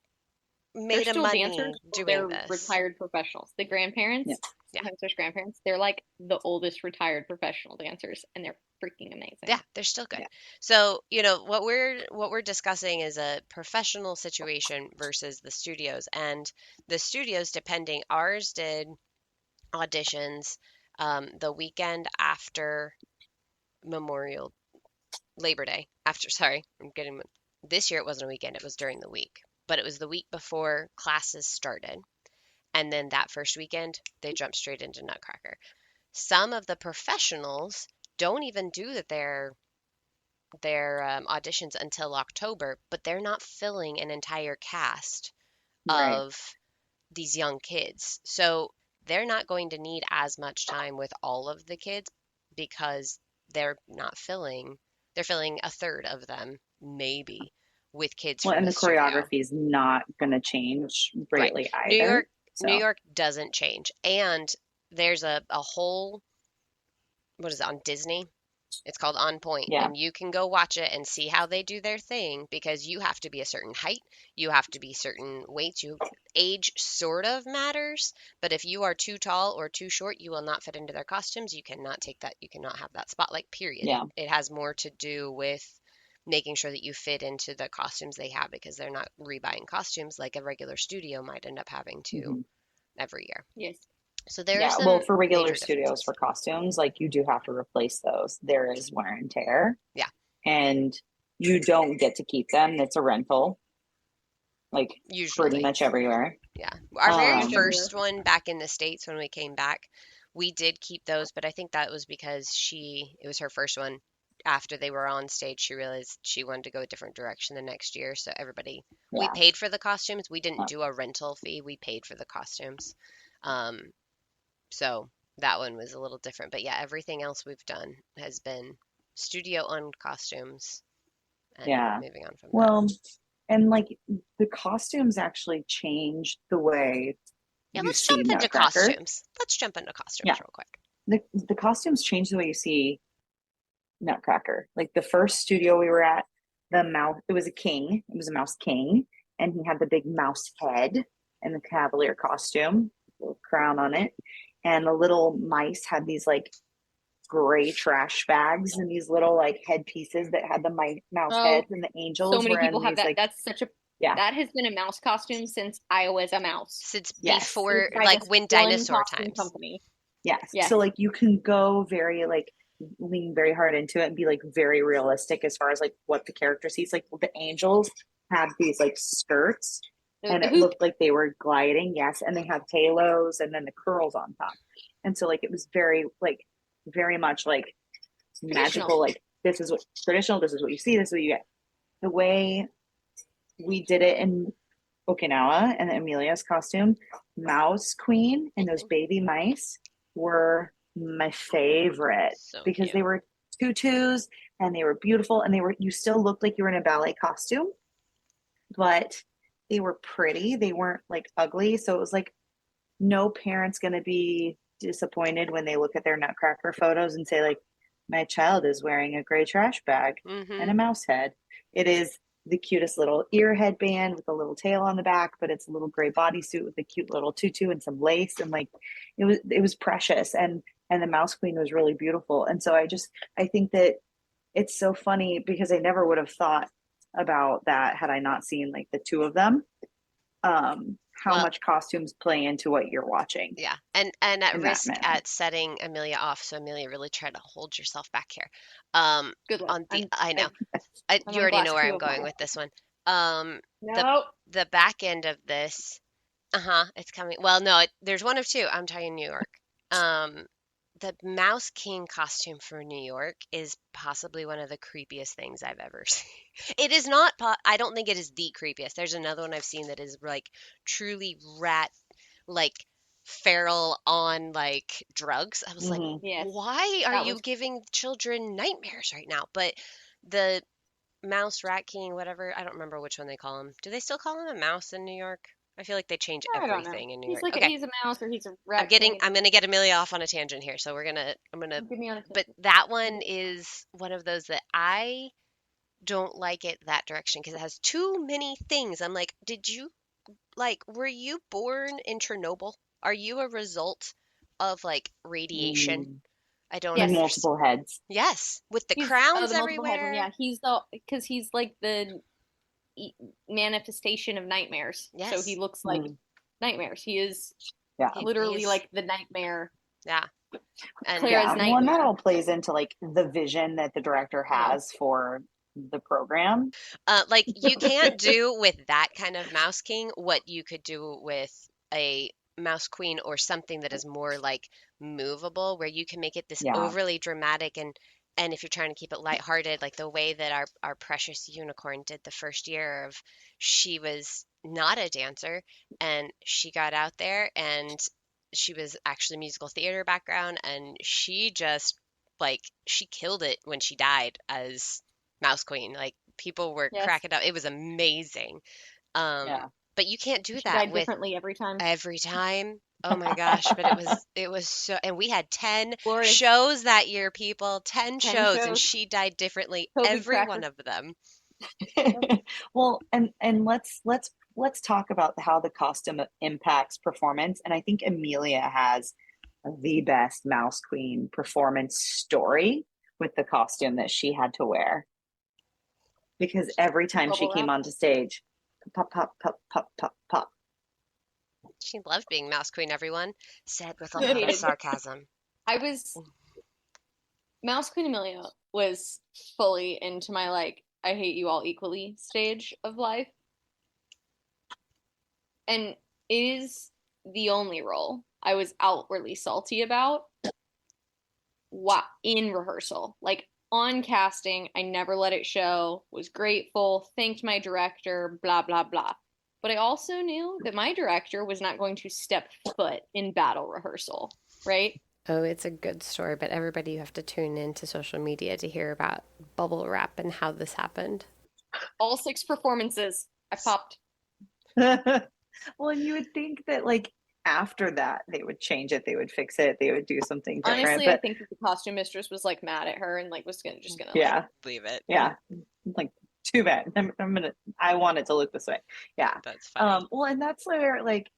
They're made a still dancers, money but doing they're this. retired professionals. The Yeah. grandparents, Yeah. sometimes there's grandparents, they're like the oldest retired professional dancers, and they're freaking Yeah, amazing. they're still good. Yeah. So, what we're discussing is a professional situation versus the studios. And the studios, depending, ours did auditions the weekend after Memorial Labor Day. After, sorry, this year it wasn't a weekend, it was during the week. But it was the week before classes started. And then that first weekend, they jumped straight into Nutcracker. Some of the professionals don't even do their auditions until October, but they're not filling an entire cast Right. of these young kids. So they're not going to need as much time with all of the kids because they're not filling, they're filling a third of them, maybe, with kids Well, from and the the studio. choreography is not going to change Right. greatly New either. York, New So, York doesn't change. And there's a whole, what is it, on Disney? It's called On Point, yeah. and you can go watch it and see how they do their thing because you have to be a certain height, you have to be certain weights, age sort of matters, but if you are too tall or too short, you will not fit into their costumes. You cannot take that, you cannot have that spotlight, period. Yeah. It has more to do with making sure that you fit into the costumes they have because they're not rebuying costumes like a regular studio might end up having to Hmm. every year. Yes. So there are Yeah. Well, some for regular major studios, differences. for costumes, like you do have to replace those. There is wear and tear, Yeah, and you don't get to keep them. It's a rental, like pretty usually. much everywhere. Yeah. Our Pretty very much Um, everywhere. first one back in the States when we came back, we did keep those, but I think that was because it was her first one. After they were on stage, she realized she wanted to go a different direction the next year. So we yeah. paid for the costumes. We didn't Uh, do a rental fee. We paid for the costumes. Um, so that one was a little different. But yeah, everything else we've done has been studio owned costumes and yeah. moving on from that. Well, and like the costumes actually changed the way Yeah, you let's see jump into Nutcracker. costumes. Let's jump into costumes Yeah. real quick. The costumes changed the way you see Nutcracker. Like the first studio we were at, the mouse, it was a king, it was a mouse king, and he had the big mouse head and the cavalier costume, little crown on it. And the little mice had these like gray trash bags and these little like head pieces that had the mouse Oh, heads, and the so angels many were people in have these that. like, That's such a yeah, that has been a mouse costume since I was a mouse. Since yes, before, It's by like this when one dinosaur costume times. company. yes. Yes. So like you can go very like lean very hard into it and be like very realistic as far as like what the character sees. Like the angels had these like skirts The, and the it hoop. looked like they were gliding, yes, and they had halos and then the curls on top. And so like it was very like very much like Traditional. magical, like this is what traditional, this is what you see, this is what you get. The way we did it in Okinawa and Amelia's costume, Mouse Queen and those Mhm. baby mice were my favorite So because cute. they were tutus and they were beautiful and they were, you still looked like you were in a ballet costume, but they were pretty. They weren't like ugly. So it was like no parent's going to be disappointed when they look at their Nutcracker photos and say like, my child is wearing a gray trash bag and a Hmm. mouse head. It is the cutest little ear headband with a little tail on the back, but it's a little gray bodysuit with a cute little tutu and some lace, and like it was precious, and the mouse queen was really beautiful. And so I think that it's so funny because I never would have thought about that had I not seen like the two of them. How Well, much costumes play into what you're watching yeah, and at in that risk manner. at setting Amelia off, so Amelia, really try to hold yourself back here. Good luck. On the, I know, I'm you on already glass know where two I'm of going mine. with this one. Um, the No. the back end of this, it's coming. Well, no, there's one of two. I'm talking New York. Um, the Mouse King costume for New York is possibly one of the creepiest things I've ever seen. It is not, I don't think it is the creepiest. There's another one I've seen that is like truly rat, like feral on like drugs. I was like, Mm-hmm. Yes. why are That you was giving children nightmares right now? But the Mouse Rat King, whatever, I don't remember which one they call him. Do they still call him a mouse in New York? I feel like they change I don't know. everything in New He's York. like Okay, he's a mouse or he's a rat king. I'm gonna get Amelia off on a tangent here, so I'm gonna, Give me on but attention. that one is one of those that I don't like it that direction because it has too many things. I'm like, did you like, were you born in Chernobyl? Are you a result of like radiation? Mm, I don't the Yes, understand. multiple heads. Yes, with the he's crowns the multiple head one. everywhere. Yeah, he's the because he's like the manifestation of nightmares. So he Yes, looks like Mm, nightmares. He is yeah. literally he's like the nightmare, yeah, and Clara's Yeah. Well, and that nightmare. all plays into like the vision that the director Uh-huh. has for the program. like you can't do with that kind of Mouse King what you could do with a Mouse Queen or something that is more like movable, where you can make it this Yeah. overly dramatic and if you're trying to keep it lighthearted, like the way that our precious unicorn did the first year of she was not a dancer and she got out there and she was actually musical theater background and she just like she killed it when she died as Mouse Queen. Like people were Yes, cracking up. It was amazing. Um, Yeah. but you can't do she that died with differently every time. every time. Oh my gosh, but it was so and we had 10 Glorious. shows that year, people. 10 10 shows and shows. she died differently Toby every one Cracker. of them. Well, and let's talk about how the costume impacts performance. And I think Amelia has the best Mouse Queen performance story with the costume that she had to wear. Because every time she Bubble came wrap. onto stage, pop, pop, pop, pop, pop, pop. She loved being Mouse Queen, everyone. Said with a She lot of hated. sarcasm. I was Mouse Queen Amelia was fully into my like I hate you all equally stage of life, and it is the only role I was outwardly salty about. What in rehearsal, like on casting, I never let it show. Was grateful, thanked my director, blah blah blah. But I also knew that my director was not going to step foot in battle rehearsal, right? Oh, it's a good story, but everybody, you have to tune into social media to hear about bubble wrap and how this happened. All 6 performances, I popped. Well, and you would think that like after that they would change it, they would fix it, they would do something different. Honestly, I But think that the costume mistress was like mad at her and like was gonna just gonna like yeah, Leave it. yeah, like too bad. I want it to look this way. Yeah. That's funny. Well, and that's where like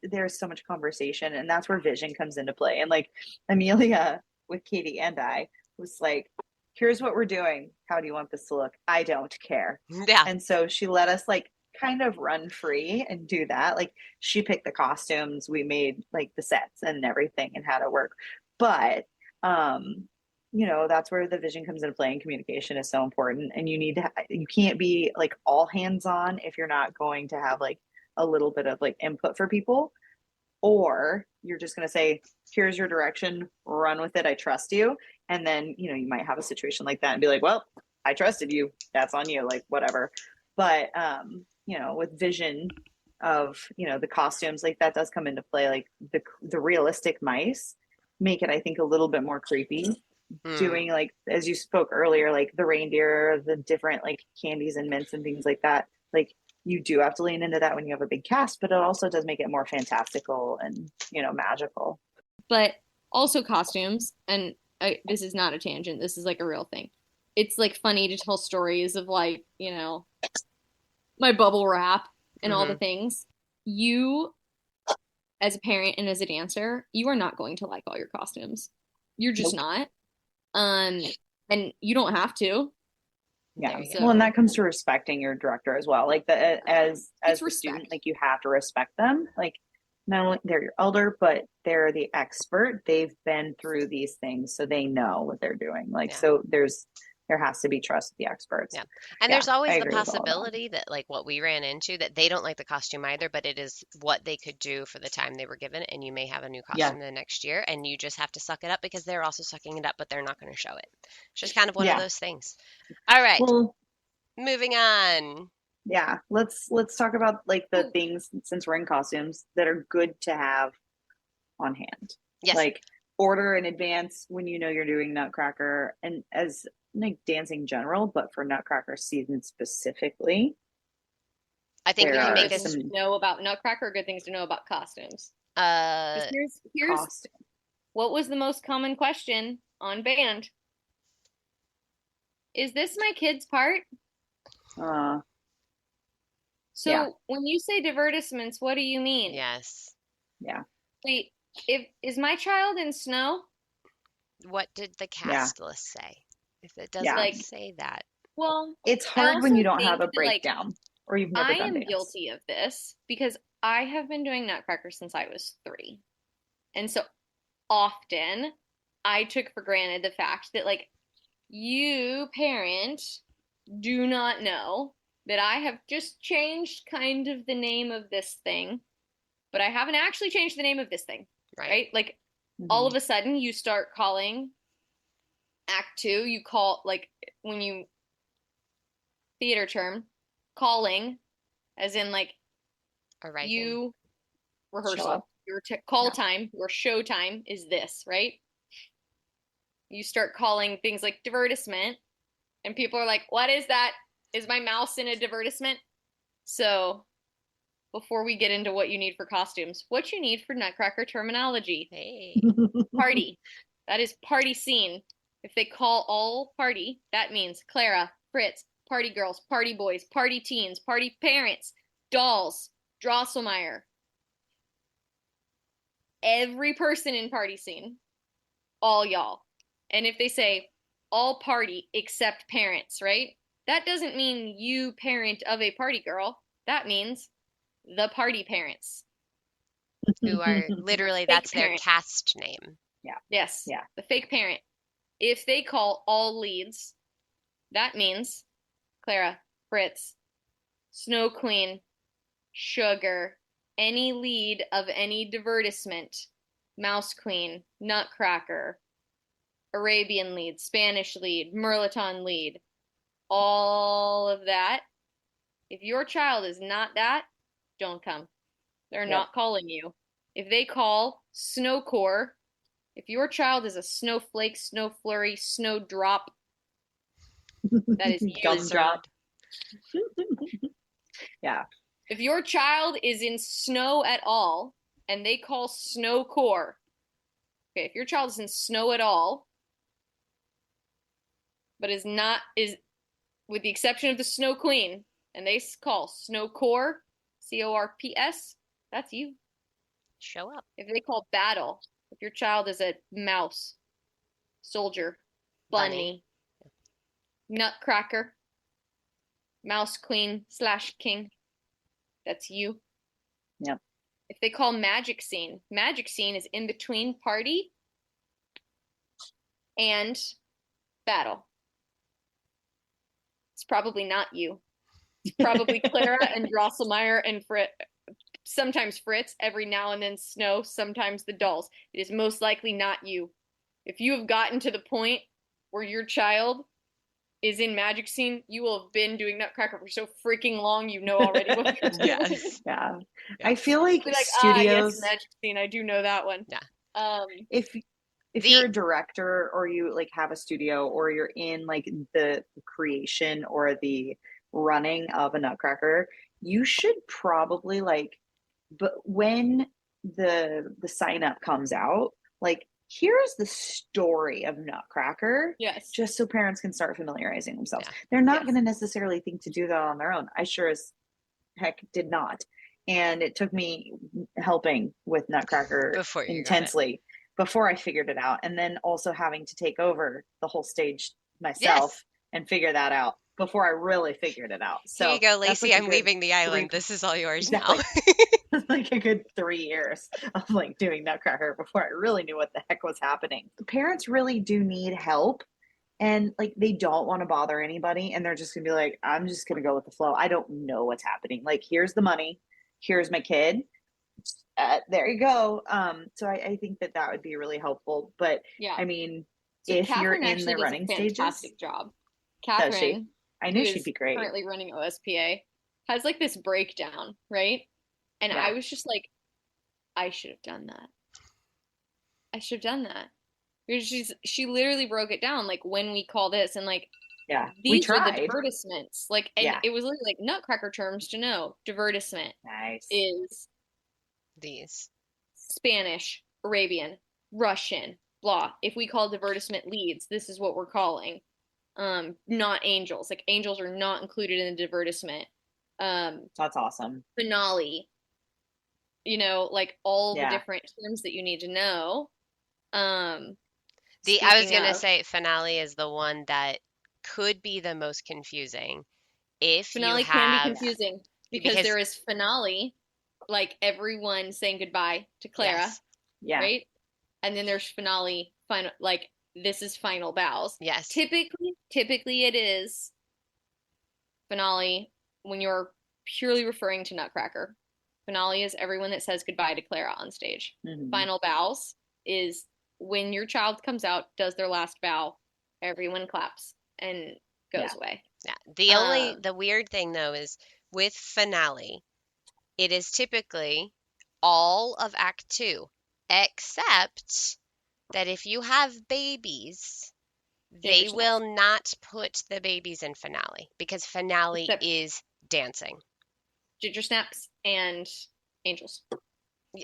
there's so much conversation, and that's where vision comes into play. And like Amelia with Katie and I was like, here's what we're doing. How do you want this to look? I don't care. Yeah. And so she let us like kind of run free and do that. Like she picked the costumes, we made like the sets and everything and how to work. But that's where the vision comes into play, and communication is so important. And you can't be like all hands on if you're not going to have like a little bit of like input for people, or you're just going to say, here's your direction, run with it, I trust you. And then you might have a situation like that and be like, well, I trusted you, that's on you, like whatever. But with vision of the costumes, like that does come into play. Like the realistic mice make it, I think, a little bit more creepy, Mm. doing like as you spoke earlier, like the reindeer, the different like candies and mints and things like that. Like you do have to lean into that when you have a big cast, but it also does make it more fantastical and magical. but also costumes. And this is not a tangent. This is like a real thing. It's like funny to tell stories of like my bubble wrap and all the Hmm. things. You, as a parent and as a dancer, you are not going to like all your costumes. You're just Nope. not. Um, and you don't have to. Yeah. There you Well, and So that comes to respecting your director as well. Like as it's the student, respect. like you have to respect them. Like not only they're your elder, but they're the expert. They've been through these things, so they know what they're doing. Like Yeah. so there has to be trust with the experts. Yeah. And Yeah, there's I always the agree with all of that. possibility that, like what we ran into, that they don't like the costume either, but it is what they could do for the time they were given. And you may have a new Yeah. costume the next year, and you just have to suck it up because they're also sucking it up, but they're not going to show it. It's just kind of one of Yeah. those things. All right, Well, moving on. yeah. Let's talk about like the Well, things, since we're in costumes, that are good to have on hand. Yes, Like order in advance when you know you're doing Nutcracker, and as like dancing general, but for Nutcracker season specifically, I think we there like can are make good this things to some know about Nutcracker, good things to know about costumes. Because uh here's cost. what was the most common question on band? Is this my kid's part? Uh, Yeah. So when you say divertissements, what do you mean? Yes. Yeah. Wait, if is my child in snow? What did the Yeah. cast list say? If it Yeah. doesn't Like, say that, well, It's I hard also when you don't have think a that like breakdown or you've never I done am dance. guilty of this because I have been doing Nutcracker since I was 3. And so often I took for granted the fact that like you parent do not know that I have just changed kind of the name of this thing, but I haven't actually changed the name of this thing, right? right? Like all Mhm. of a sudden you start calling act 2, you call like when you theater term calling as in like Arriving. you Show up. rehearsal, your call Yeah. time, your show time is this, right? You start calling things like divertisement, and people are like, "What is that? Is my mouse in a divertisement?" So, before we get into what you need for costumes, what you need for Nutcracker terminology. Hey. Party. That is party scene. If they call all party, that means Clara, Fritz, party girls, party boys, party teens, party parents, dolls, Drosselmeyer, every person in party scene, all y'all. And if they say all party except parents, right? That doesn't mean you parent of a party girl. That means the party parents. Who are literally, Fake that's their parent. cast name. Yeah. Yes. Yeah. The fake parent. If they call all leads, that means Clara, Fritz, Snow Queen, Sugar, any lead of any divertisement, Mouse Queen, Nutcracker, Arabian lead, Spanish lead, Merlaton lead, all of that. If your child is not that, don't come. They're Yep. not calling you. If they call Snowcore, if your child is a snowflake, snow flurry, snowdrop, that is you. Gumdrop. Blizzard. Yeah. If your child is in snow at all and they call Snowcore, okay, if your child is in snow at all, but is with the exception of the Snow Queen, and they call Snowcore, Corps, that's you. Show up. If they call Battle, if your child is a mouse, soldier, bunny, Nutcracker, Mouse Queen / King, that's you. Yep. If they call Magic Scene is in between party and battle. It's probably not you. It's probably Clara and Drosselmeyer and sometimes Fritz, every now and then Snow, sometimes the dolls. It is most likely not you. If you have gotten to the point where your child is in Magic Scene, you will have been doing Nutcracker for so freaking long, you know already what you're doing. Yes. Yeah. Yes. I feel like Be like, studios, yes, Magic Scene, I do know that one. Yeah. if The you're a director or you like have a studio or you're in like the creation or the running of a Nutcracker, you should probably like, but when the sign up comes out, like here's the story of Nutcracker, Yes. just so parents can start familiarizing themselves. Yeah. They're not Yes. going to necessarily think to do that on their own. I sure as heck did not. And it took me helping with Nutcracker before you intensely before I figured it out. And then also having to take over the whole stage myself Yes. and figure that out before I really figured it out. Here you So go, that's Lacey. like a I'm good leaving the island. 3, This is all yours exactly. now. like a good 3 years of like doing Nutcracker before I really knew what the heck was happening. The parents really do need help, and like they don't want to bother anybody, and they're just gonna be like, I'm just gonna go with the flow. I don't know what's happening. Like, here's the money, here's my kid. There you go. So I think that that would be really helpful. But Yeah. I mean, So if you're Catherine in actually the does running a stages, fantastic job. does she? Catherine, I who knew she'd is be great. currently running OSPA, has like this breakdown, right? And Yeah. I was just like, I should have done that. I should have done that. Because she literally broke it down, like when we call this, and like Yeah, we these are the tried. divertissements. Like, and Yeah. it was literally like Nutcracker terms to know. Divertisement Nice. is These. Spanish, Arabian, Russian, blah. If we call divertisement leads, this is what we're calling. Not angels. Like angels are not included in the divertisement. That's awesome. finale, like all the Yeah. different terms that you need to know. Um, I was speaking gonna of, say finale is the one that could be the most confusing if you finale can be have, confusing because because there is finale, like everyone saying goodbye to Clara, yes, Yeah. right? And then there's finale, final, like this is final bows. yes, Typically it is finale when you're purely referring to Nutcracker. Finale is everyone that says goodbye to Clara on stage. Hmm. Final bows is when your child comes out, does their last bow, everyone claps and Yeah. goes away. yeah. Um, The weird thing though is with finale, it is typically all of Act Two, except that if you have babies, they ginger will snaps, not put the babies in finale because finale except is dancing. ginger snaps and angels.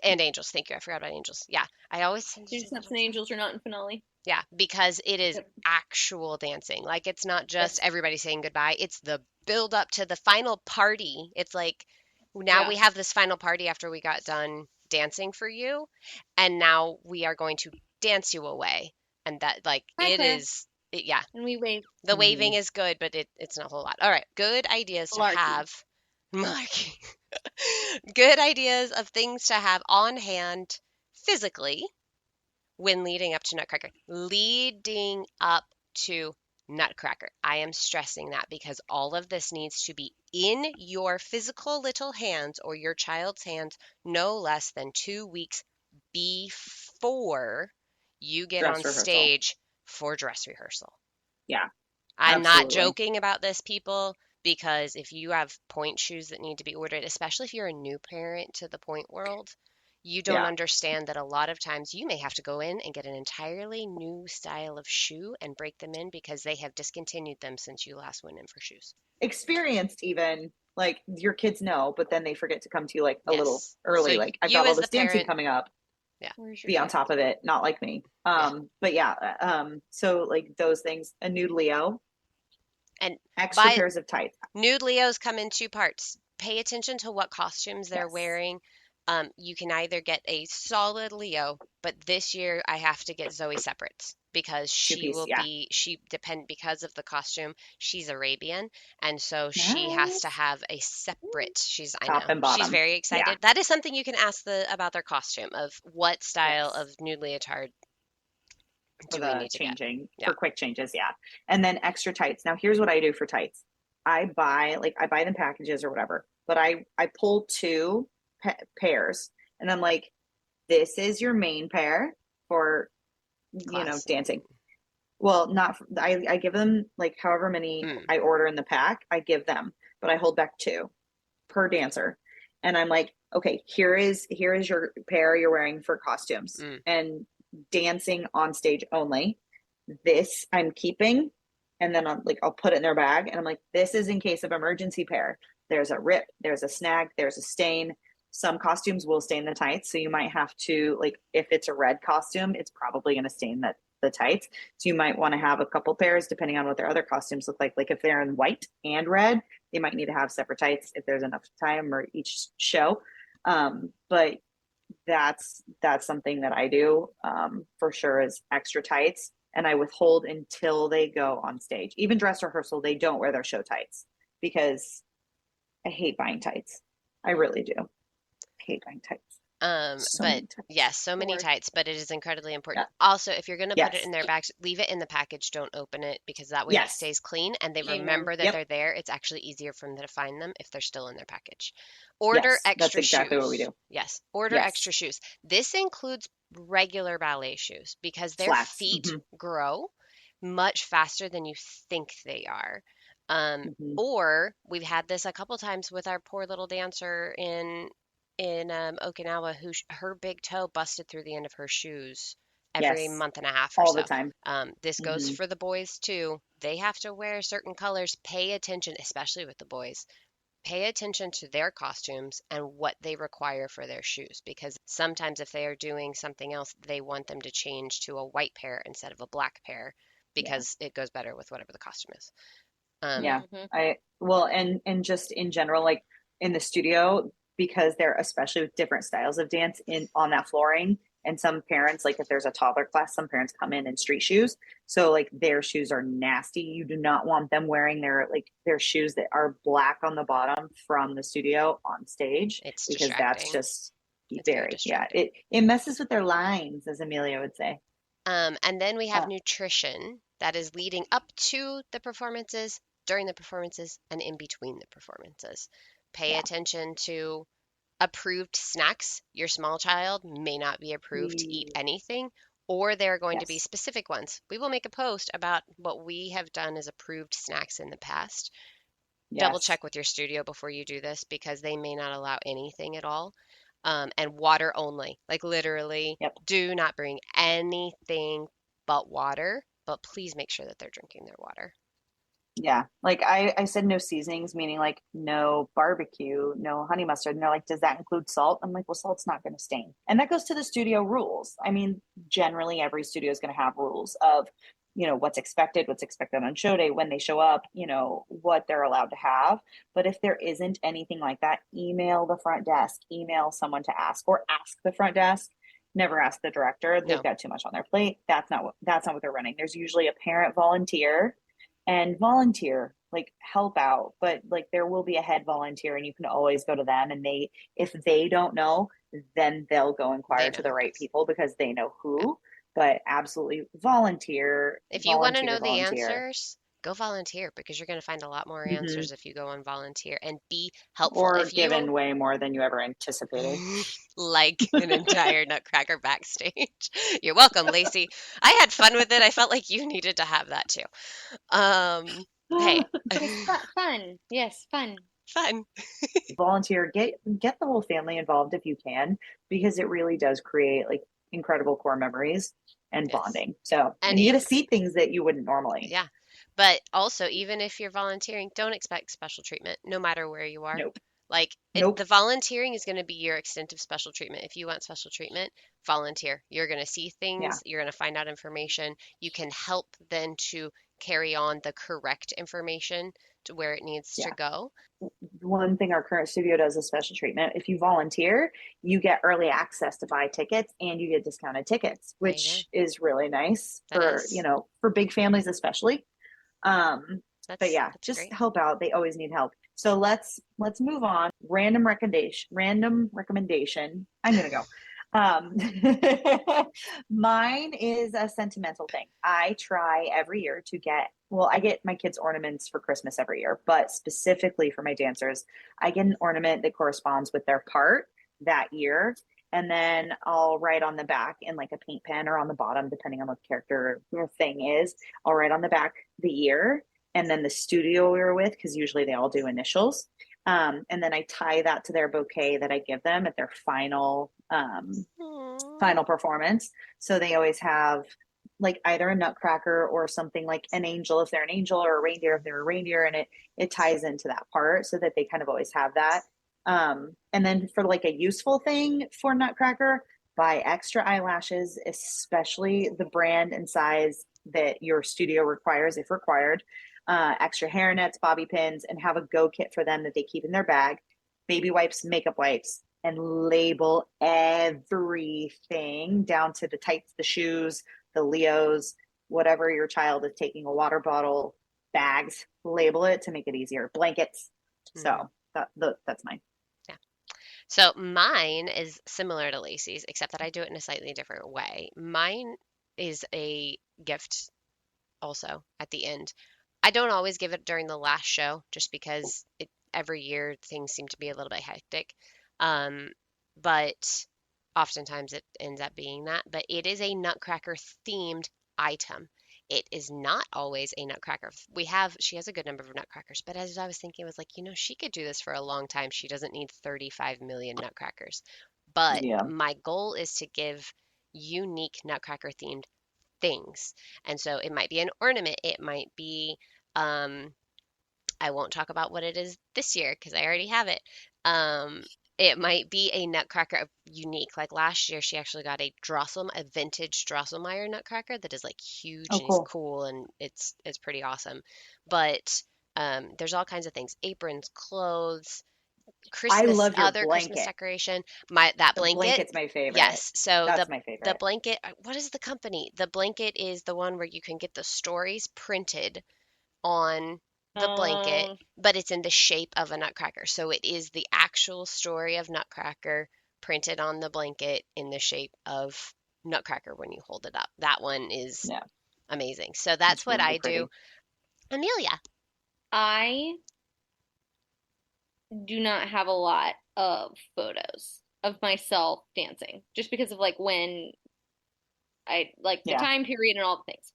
And angels, thank you. I forgot about angels. Yeah, I always send Ginger angels. snaps and angels are not in finale. Yeah, because it is Yep. actual dancing. Like it's not just Yes. everybody saying goodbye, it's the build up to the final party. It's like now Yeah. we have this final party after we got done dancing for you, and now we are going to dance you away. And that like Hi, it Claire. is yeah, And we wave. the waving Hmm. is good, but it's not a whole lot. All right, good ideas to Malarkey. have. Malarkey. Good ideas of things to have on hand physically when leading up to Nutcracker. Leading up to Nutcracker. I am stressing that because all of this needs to be in your physical little hands or your child's hands no less than 2 weeks before you get on Dress rehearsal. stage for dress rehearsal. Yeah. I'm not Absolutely. joking about this, people, because if you have point shoes that need to be ordered, especially if you're a new parent to the point world, you don't Yeah. understand that a lot of times you may have to go in and get an entirely new style of shoe and break them in because they have discontinued them since you last went in for shoes. Experienced even, like your kids know, but then they forget to come to you like a little Yes. So early. Like I've you got all as the this dancing parent, coming up. yeah, Where's your Be on shirt? top of it, not like me. yeah. But yeah, so like those things, a nude Leo, And extra by pairs of tights. nude Leos come in two parts. Pay attention to what costumes they're Yes. wearing. You can either get a solid Leo, but this year I have to get Zoe separates because Two piece. Yeah. she depend because of the costume. She's Arabian, and so she has to Nice. have a separate. I Top know, and she's bottom. very Yeah. excited. That is something you can ask about their costume of what style Yes. of nude leotard For do we the need to get? changing, Yeah. for quick changes. Yeah. And then extra tights. Now here's what I do for tights. I buy them packages or whatever, but I pull two pairs and I'm like, this is your main pair for, Class. dancing. Well, not I give them like however many Mm, I order in the pack, I give them, but I hold back two per dancer. And I'm like, okay, here is your pair you're wearing for costumes mm. and dancing on stage only. This I'm keeping, and then I'll put it in their bag, and I'm like, this is in case of emergency pair. There's a rip, there's a snag, there's a stain. Some costumes will stain the tights, so you might have to, like, if it's a red costume, it's probably going to stain the tights. So you might want to have a couple pairs depending on what their other costumes look like. Like if they're in white and red, they might need to have separate tights if there's enough time or each show. But that's something that I do, for sure, is extra tights, and I withhold until they go on stage. Even dress rehearsal, they don't wear their show tights because I hate buying tights. I really do. I hate buying tights. So But many tights. yes, so many Or tights, but it is incredibly Yeah. important. Also, if you're going to put it Yes. in their bags, leave it in the package. Don't open it because that way it Yes. stays clean and they amen. remember that Yep. they're there. It's actually easier for them to find them if they're still in their package. Order Yes. That's extra exactly what we shoes. do. Yes, order Yes. extra shoes. This includes regular ballet shoes because their Flats. feet Hmm. grow much faster than you think they are. Hmm. Or we've had this a couple times with our poor little dancer in Okinawa who her big toe busted through the end of her shoes every Yes. month and a half or All the so. time. This goes Hmm. for the boys too. They have to wear certain colors. Pay attention, especially with the boys. Pay attention to their costumes and what they require for their shoes because sometimes if they are doing something else, they want them to change to a white pair instead of a black pair Yeah. because it goes better with whatever the costume is. Yeah. Mhm. And just in general, like in the studio, because they're especially with different styles of dance in on that flooring. And some parents, like if there's a toddler class, some parents come in street shoes. So like their shoes are nasty. You do not want them wearing their shoes that are black on the bottom from the studio on stage, It's because that's distracting. just It's very very, yeah, distracting. it messes with their lines, as Amelia would say. And then we have Uh, nutrition that is leading up to the performances, during the performances, and in between the performances. Pay yeah. attention to approved snacks. Your small child may not be approved to eat anything, or there are going to be Yes. specific ones. We will make a post about what we have done as approved snacks in the past. Double Yes. check with your studio before you do this because they may not allow anything at all. And water only. Like literally, Yep. do not bring anything but water, but please make sure that they're drinking their water. Yeah. Like I said no seasonings, meaning like no barbecue, no honey mustard. And they're like, does that include salt? I'm like, well, salt's not going to stain. And that goes to the studio rules. I mean, generally every studio is going to have rules of, what's expected on show day, when they show up, what they're allowed to have. But if there isn't anything like that, email the front desk, email someone to ask, or ask the front desk. Never ask the director. They've No. got too much on their plate. That's not what they're running. There's usually a parent volunteer and volunteer, like help out, but like there will be a head volunteer and you can always go to them, and if they don't know, then they'll go They inquire know to the who right does. people because they know Yeah. who. But absolutely volunteer, If you want to volunteer, know the volunteer. answers, go volunteer because you're going to find a lot more Hmm. answers if you go and volunteer and be helpful. Or If you given way more than you ever anticipated. like an entire Nutcracker backstage, you're welcome, Lacey. I had fun with it. I felt like you needed to have that too. Hey, Yes, fun. Yes, fun. fun. Volunteer, get the whole family involved if you can, because it really does create like incredible core memories and Yes. bonding. So, And and you get even, to see things that you wouldn't normally. yeah. But also, even if you're volunteering, don't expect special treatment, no matter where you are. Nope. Like Nope. the volunteering is going to be your extent of special treatment. If you want special treatment, volunteer. You're going to see Yeah. things, you're going to find out information. You can help then to carry on the correct information to where it needs to Yeah. go. One thing our current studio does is special treatment. If you volunteer, you get early access to buy tickets and you get discounted tickets, There you go. which is really nice That for, is. for big families especially. But yeah, That's just great. help out. They always need help. So let's move on. Random recommendation. I'm gonna go. Um, Mine is a sentimental thing. I try every year to I get my kids ornaments for Christmas every year, but specifically for my dancers, I get an ornament that corresponds with their part that year. And then I'll write on the back in like a paint pen, or on the bottom, depending on what the character or thing is. I'll write on the back the year and then the studio we were with, because usually they all do initials. And then I tie that to their bouquet that I give them at their Aww. final performance. So they always have like either a nutcracker or something like an angel if they're an angel, or a reindeer if they're a reindeer, and it ties into that part so that they kind of always have that. And then for like a useful thing for Nutcracker, buy extra eyelashes, especially the brand and size that your studio requires, if required. Extra hair nets, bobby pins, and have a go kit for them that they keep in their bag. Baby wipes, makeup wipes, and label everything down to the tights, the shoes, the Leos, whatever your child is taking, a water bottle, bags, label it to make it easier. Blankets. Hmm. So that's mine. Yeah. So mine is similar to Lacey's, except that I do it in a slightly different way. Mine is a gift also at the end. I don't always give it during the last show just because every year things seem to be a little bit hectic. Um, but oftentimes it ends up being that. But it is a Nutcracker themed item. It is not always a Nutcracker. She has a good number of Nutcrackers, but as I was thinking, I was like, she could do this for a long time. She doesn't need 35 million Nutcrackers. But Yeah. my goal is to give unique Nutcracker themed things. And so it might be an ornament, it might be um I won't talk about what it is this year because I already have it. Um it might be a nutcracker unique. Like last year she actually got a vintage Drosselmeyer nutcracker that is like huge Oh, and he's cool. cool and it's pretty awesome. But There's all kinds of things, aprons, clothes, I Christmas, love your other Christmas blanket. decoration. That The blanket, blanket's my favorite. yes. So That's my the favorite. blanket, what is the company? The blanket is the one where you can get the stories printed on the blanket, Um, but it's in the shape of a nutcracker. So it is the actual story of Nutcracker printed on the blanket in the shape of Nutcracker when you hold it up. That one is Yeah, amazing. So that's it's what really I do. pretty. Amelia. I do not have a lot of photos of myself dancing just because of like when I like the Yeah. time period and all the things.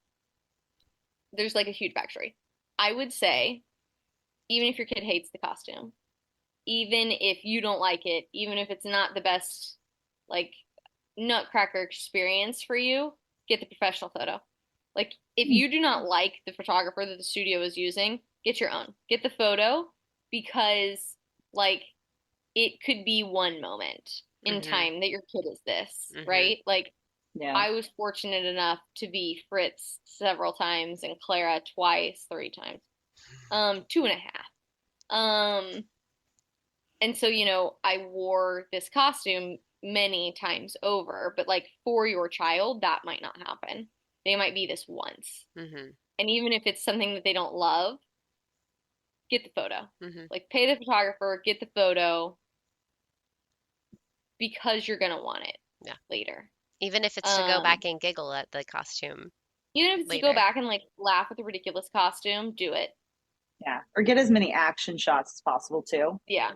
There's like a huge backstory. I would say, even if your kid hates the costume, even if you don't like it, even if it's not the best like Nutcracker experience for you, get the professional photo. Like if Hmm. you do not like the photographer that the studio is using, get your own. Get the photo because like it could be one moment in Hmm. time that your kid is this, Hmm. right? Like Yeah. I was fortunate enough to be Fritz several times and Clara twice, three times. Two and a half. And so, I wore this costume many times over, but like for your child, that might not happen. They might be this once. Hmm. And even if it's something that they don't love, get the photo. Hmm. Like pay the photographer, get the photo because you're gonna want it Yeah. later. Even if it's to go Um, back and giggle at the costume Even if it's to go later. back and like laugh at the ridiculous costume, do it. Yeah. Or get as many action shots as possible too. Yeah.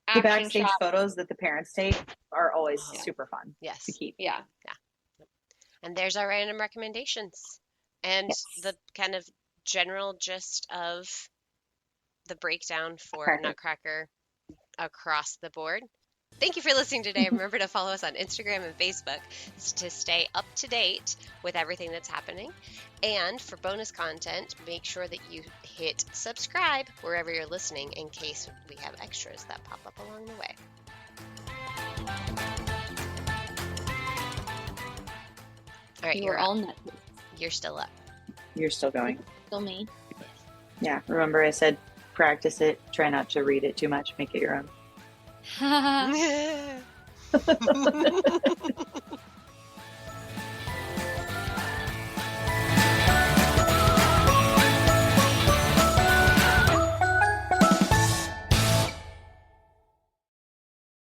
The Action shot. backstage photos that the parents take are always Oh, Yeah. super fun to yes. keep. Yeah. Yeah. And there's our random recommendations and Yes. the kind of general gist of the breakdown A for cracker. Nutcracker across the board. Thank you for listening today. Remember to follow us on Instagram and Facebook to stay up to date with everything that's happening. And for bonus content, make sure that you hit subscribe wherever you're listening in case we have extras that pop up along the way. All right, You you're were up. all nuts. You're still up. You're still going. Still me. Yeah. Remember I said practice it. Try not to read it too much. Make it your own. Yes.